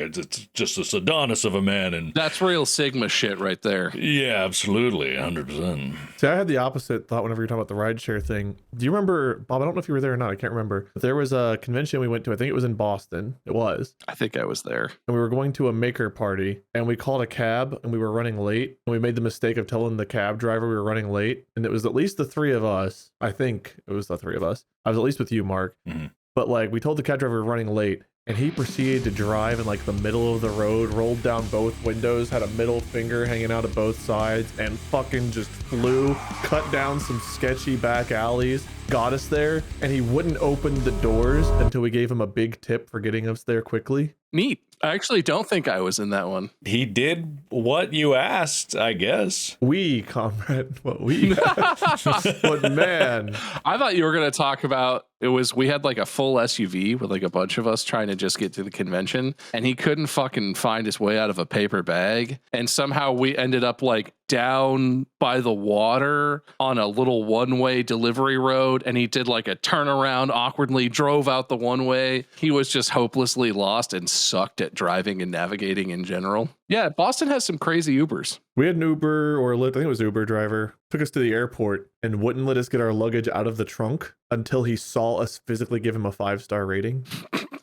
just a Adonis of a man. And that's real Sigma shit right there. Yeah, absolutely, 100%. See, I had the opposite thought whenever you're talking about the rideshare thing. Do you remember, Bob, I don't know if you were there or not, I can't remember, but there was a convention we went to, I think it was in Boston, it was. I think I was there. And we were going to a maker party, and we called a cab, and we were running late, and we made the mistake of telling the cab driver we were running late, and it was at least the 3 of us. I think it was the 3 of us. I was at least with you, Mark. Mm-hmm. But like, we told the cab driver we were running late, and he proceeded to drive in like the middle of the road, rolled down both windows, had a middle finger hanging out of both sides, and fucking just flew, cut down some sketchy back alleys, got us there, and he wouldn't open the doors until we gave him a big tip for getting us there quickly. Neat. I actually don't think I was in that one. He did what you asked, I guess. We, comrade, what we asked. But man, I thought you were going to talk about, we had like a full SUV with like a bunch of us trying to just get to the convention, and he couldn't fucking find his way out of a paper bag. And somehow we ended up like down by the water on a little one-way delivery road, and he did like a turnaround, awkwardly drove out the one way. He was just hopelessly lost and sucked at driving and navigating in general. Yeah, Boston has some crazy Ubers. We had an Uber or Lyft, I think it was Uber driver, took us to the airport and wouldn't let us get our luggage out of the trunk until he saw us physically give him a 5-star rating.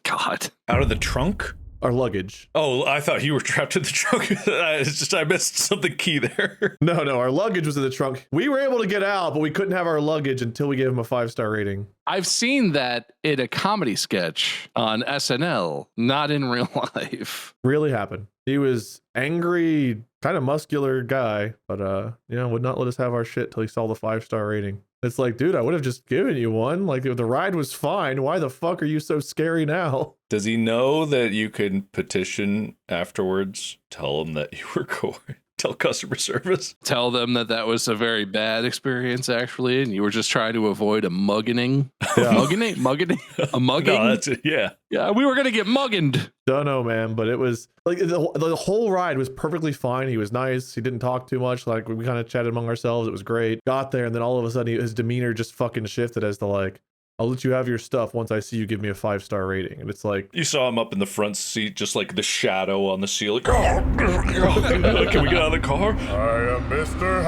God. Out of the trunk? Our luggage. Oh, I thought you were trapped in the trunk. It's just I missed something key there. No, our luggage was in the trunk. We were able to get out, but we couldn't have our luggage until we gave him a 5-star rating. I've seen that in a comedy sketch on SNL, not in real life. Really happened. He was angry, kind of muscular guy, but would not let us have our shit till he saw the 5-star rating. It's like, dude, I would have just given you one. Like, if the ride was fine, why the fuck are you so scary now? Does he know that you can petition afterwards? Tell him that you were going. Tell customer service. Tell them that was a very bad experience, actually, and you were just trying to avoid a muggening. Yeah. Mugging? A mugging? No, that's it. Yeah. Yeah, we were going to get muggened. Don't know, man, but it was like the whole ride was perfectly fine. He was nice. He didn't talk too much. Like, we kind of chatted among ourselves. It was great. Got there, and then all of a sudden his demeanor just fucking shifted as to like, I'll let you have your stuff once I see you give me a 5-star rating. And it's like, you saw him up in the front seat, just like the shadow on the ceiling. Can we get out of the car? I am Mr.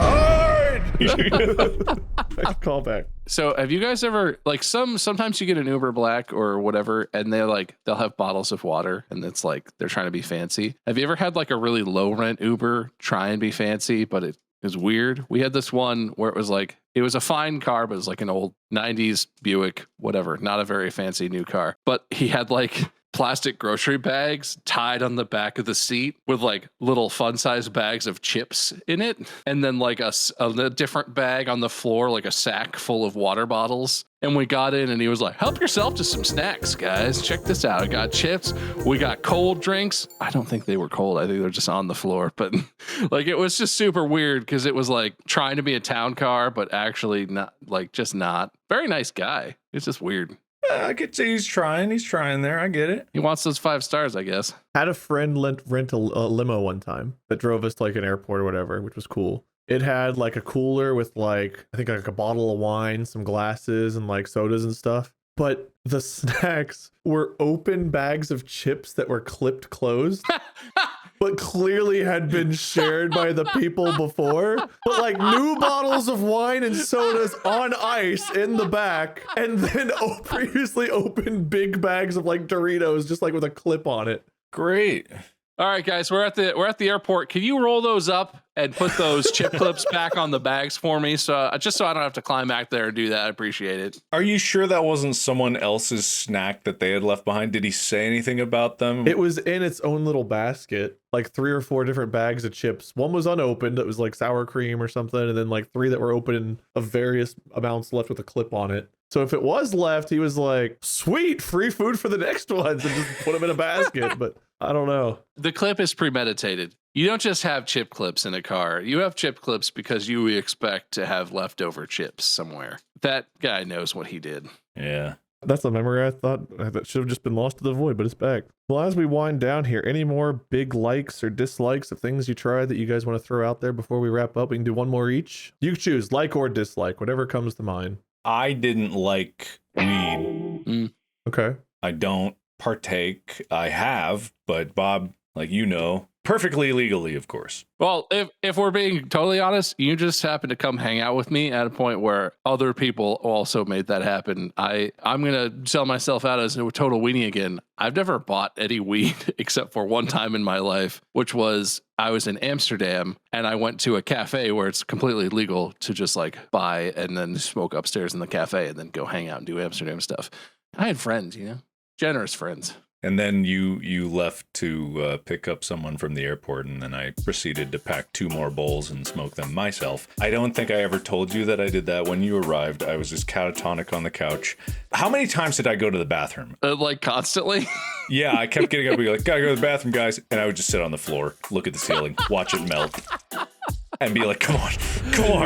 Hyde. Call back. So have you guys ever, like, sometimes you get an Uber Black or whatever, and they'll have bottles of water, and it's like they're trying to be fancy. Have you ever had like a really low rent Uber try and be fancy, but it was weird? We had this one where it was a fine car, but it was like an old 90s Buick, whatever, not a very fancy new car. But he had like plastic grocery bags tied on the back of the seat with like little fun-sized bags of chips in it. And then like a different bag on the floor, like a sack full of water bottles. And we got in and he was like, help yourself to some snacks, guys. Check this out. I got chips. We got cold drinks. I don't think they were cold. I think they're just on the floor. But like, it was just super weird because it was like trying to be a town car, but actually not, like, just not. Very nice guy. It's just weird. I could say he's trying there. I get it. He wants those 5 stars, I guess. Had a friend rent a limo one time that drove us to like an airport or whatever, which was cool. It had like a cooler with like, I think like a bottle of wine, some glasses, and like sodas and stuff. But the snacks were open bags of chips that were clipped closed, but clearly had been shared by the people before. But like new bottles of wine and sodas on ice in the back, and then previously opened big bags of like Doritos, just like with a clip on it. Great. All right, guys, we're at the airport. Can you roll those up and put those chip clips back on the bags for me? So just so I don't have to climb back there and do that. I appreciate it. Are you sure that wasn't someone else's snack that they had left behind? Did he say anything about them? It was in its own little basket, like 3 or 4 different bags of chips. One was unopened. It was like sour cream or something. And then like 3 that were open of various amounts left with a clip on it. So if it was left, he was like, sweet, free food for the next ones, and just put them in a basket. But I don't know. The clip is premeditated. You don't just have chip clips in a car. You have chip clips because you expect to have leftover chips somewhere. That guy knows what he did. Yeah. That's a memory I thought that should have just been lost to the void, but it's back. Well, as we wind down here, any more big likes or dislikes of things you tried that you guys want to throw out there before we wrap up? We can do one more each. You choose, like or dislike, whatever comes to mind. I didn't like weed. Okay. I don't partake. I have, but Bob, like, you know, perfectly legally, of course. Well, if we're being totally honest, you just happened to come hang out with me at a point where other people also made that happen. I'm going to sell myself out as a total weenie again. I've never bought any weed except for one time in my life, which was I was in Amsterdam and I went to a cafe where it's completely legal to just like buy and then smoke upstairs in the cafe and then go hang out and do Amsterdam stuff. I had friends, you know, generous friends. And then you left to pick up someone from the airport, and then I proceeded to pack 2 more bowls and smoke them myself. I don't think I ever told you that I did that. When you arrived, I was just catatonic on the couch. How many times did I go to the bathroom? Like constantly? Yeah, I kept getting up and be like, gotta go to the bathroom, guys. And I would just sit on the floor, look at the ceiling, watch it melt. And be like, come on,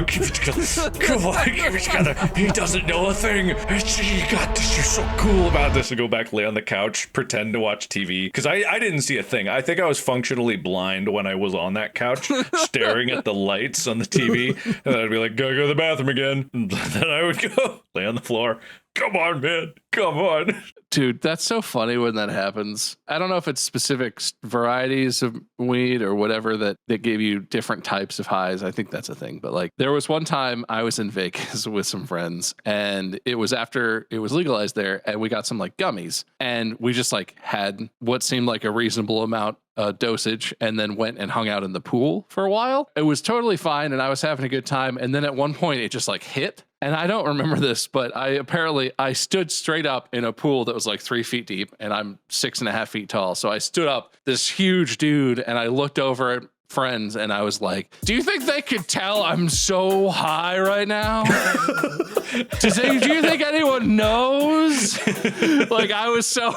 keep it together. Come on, keep it together. He doesn't know a thing. You got this. You're so cool about this. And go back, lay on the couch, pretend to watch TV. Because I didn't see a thing. I think I was functionally blind when I was on that couch, staring at the lights on the TV. And then I'd be like, gotta go to the bathroom again. And then I would go lay on the floor, Come on, man. Come on. Dude, that's so funny when that happens. I don't know if it's specific varieties of weed or whatever that give you different types of highs. I think that's a thing. But like there was one time I was in Vegas with some friends and it was after it was legalized there and we got some like gummies and we just like had what seemed like a reasonable amount dosage and then went and hung out in the pool for a while. It was totally fine and I was having a good time. And then at one point it just like hit. And I don't remember this, but I stood straight up in a pool that was like 3 feet deep and I'm 6.5 feet tall. So I stood up, this huge dude, and I looked over at friends and I was like, do you think they could tell I'm so high right now? Do you think anyone knows? Like I was so,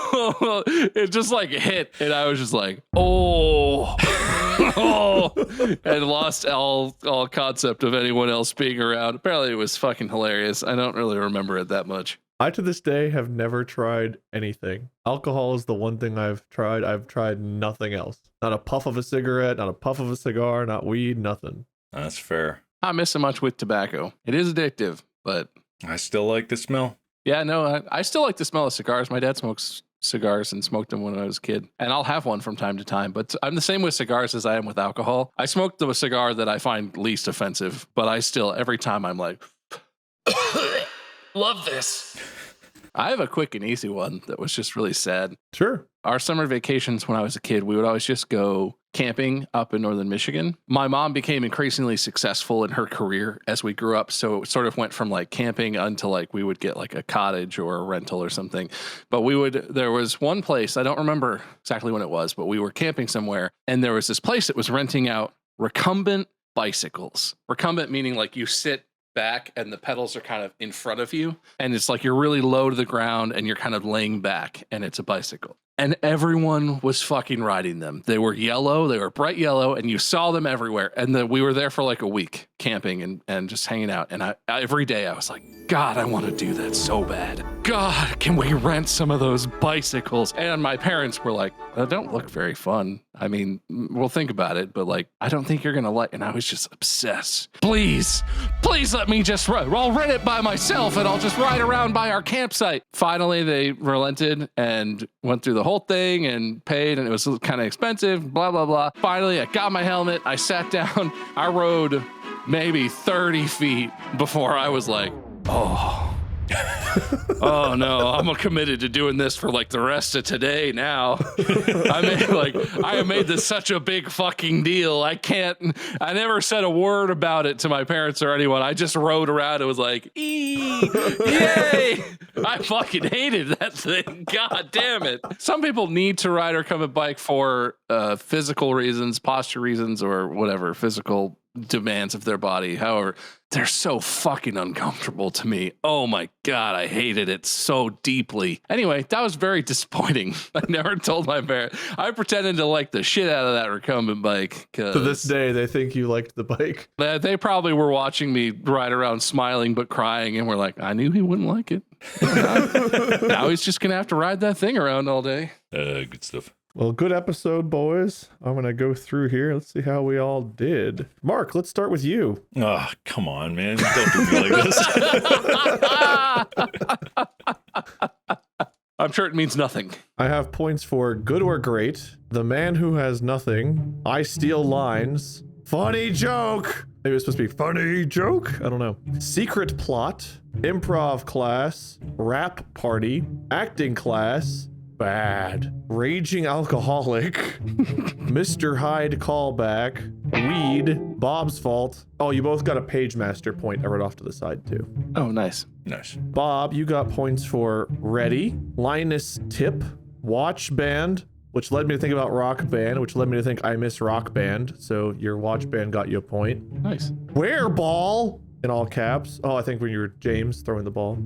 it just like hit and I was just like, oh, and lost all concept of anyone else being around. Apparently it was fucking hilarious. I don't really remember it that much. I, to this day, have never tried anything. Alcohol is the one thing I've tried. I've tried nothing else. Not a puff of a cigarette, not a puff of a cigar, not weed, nothing. That's fair. Not missing much with tobacco. It is addictive, but I still like the smell. Yeah, no, I still like the smell of cigars. My dad smokes cigars and smoked them when I was a kid. And I'll have one from time to time. But I'm the same with cigars as I am with alcohol. I smoke the cigar that I find least offensive, but I still, every time I'm like, love this. I have a quick and easy one that was just really sad. Sure. Our summer vacations when I was a kid, we would always just go camping up in northern Michigan. My mom became increasingly successful in her career as we grew up. So it sort of went from like camping until like we would get like a cottage or a rental or something. But there was one place, I don't remember exactly when it was, but we were camping somewhere and there was this place that was renting out recumbent bicycles. Recumbent meaning like you sit back and the pedals are kind of in front of you and it's like you're really low to the ground and you're kind of laying back and it's a bicycle. And everyone was fucking riding them. They were yellow, they were bright yellow, and you saw them everywhere. And we were there for like a week camping and just hanging out. And every day I was like, God, I want to do that so bad. God, can we rent some of those bicycles? And my parents were like, that don't look very fun. I mean, we'll think about it, but like, I don't think you're going to like, and I was just obsessed. Please let me just ride. I'll rent it by myself and I'll just ride around by our campsite. Finally, they relented and went through the whole thing and paid, and it was kind of expensive, blah, blah, blah. Finally, I got my helmet. I sat down. I rode maybe 30 feet before I was like, oh no, I'm committed to doing this for like the rest of today now. I have made this such a big fucking deal. I never said a word about it to my parents or anyone. I just rode around. It was like, yay. I fucking hated that thing. God damn it. Some people need to ride or come a bike for physical reasons, posture reasons, or whatever, physical demands of their body. However, they're so fucking uncomfortable to me. Oh my God, I hated it so deeply. Anyway, that was very disappointing. I never told my parents. I pretended to like the shit out of that recumbent bike. To this day, they think you liked the bike. They probably were watching me ride around smiling but crying and were like, I knew he wouldn't like it. Now he's just going to have to ride that thing around all day. Good stuff. Well, good episode, boys. I'm going to go through here. Let's see how we all did. Mark, let's start with you. Oh, come on, man. Don't do me like this. I'm sure it means nothing. I have points for good or great, the man who has nothing, I steal lines, funny joke. Maybe it's supposed to be funny joke. I don't know. Secret plot, improv class, rap party, acting class, bad, raging alcoholic, Mr. Hyde callback, weed, Bob's fault. Oh, you both got a page master point I wrote off to the side too. Oh, nice. Nice. Bob, you got points for ready, Linus tip, watch band, which led me to think about rock band, which led me to think I miss rock band. So your watch band got you a point. Nice. Where ball in all caps. Oh, I think when you were James throwing the ball.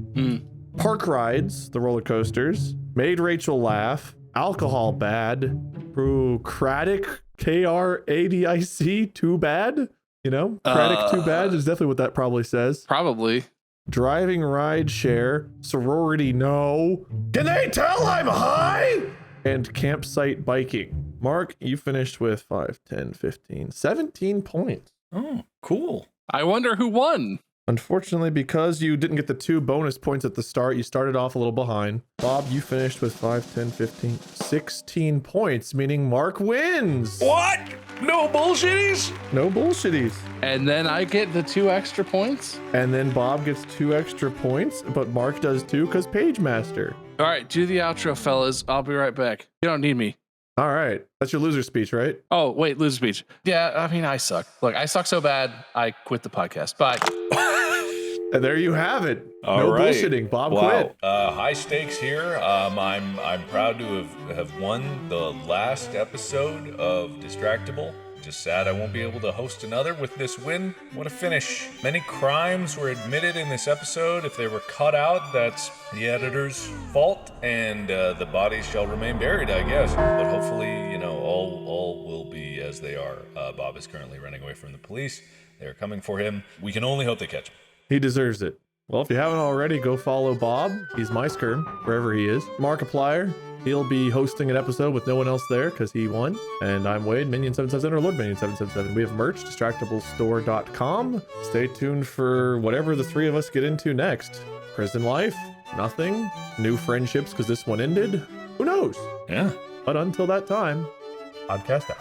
Park rides, the roller coasters, made Rachel laugh, alcohol bad, bureaucratic, KRADIC, too bad. You know, cratic too bad is definitely what that probably says. Probably. Driving ride share, sorority no. Can they tell I'm high? And campsite biking. Mark, you finished with 5, 10, 15, 17 points. Oh, cool. I wonder who won. Unfortunately, because you didn't get the 2 bonus points at the start, you started off a little behind. Bob, you finished with 5, 10, 15, 16 points, meaning Mark wins. What? No bullshitties? No bullshitties. And then I get the 2 extra points. And then Bob gets 2 extra points, but Mark does too because Page Master. All right, do the outro, fellas. I'll be right back. You don't need me. All right. That's your loser speech, right? Oh, wait, loser speech. Yeah, I mean, I suck. Look, I suck so bad, I quit the podcast. Bye. And there you have it. All no right. bullshitting. Bob Wow. quit. High stakes here. I'm proud to have won the last episode of Distractible. Just sad I won't be able to host another with this win. What a finish. Many crimes were admitted in this episode. If they were cut out, that's the editor's fault, and the bodies shall remain buried, I guess. But hopefully, all will be as they are. Bob is currently running away from the police. They're coming for him. We can only hope they catch him. He deserves it. Well, if you haven't already, go follow Bob. He's Meisker, wherever he is. Markiplier, he'll be hosting an episode with no one else there because he won. And I'm Wade, Minion777 or Lord Minion777. We have merch, distractiblestore.com. Stay tuned for whatever the 3 of us get into next. Prison life, nothing, new friendships because this one ended. Who knows? Yeah. But until that time, podcast out.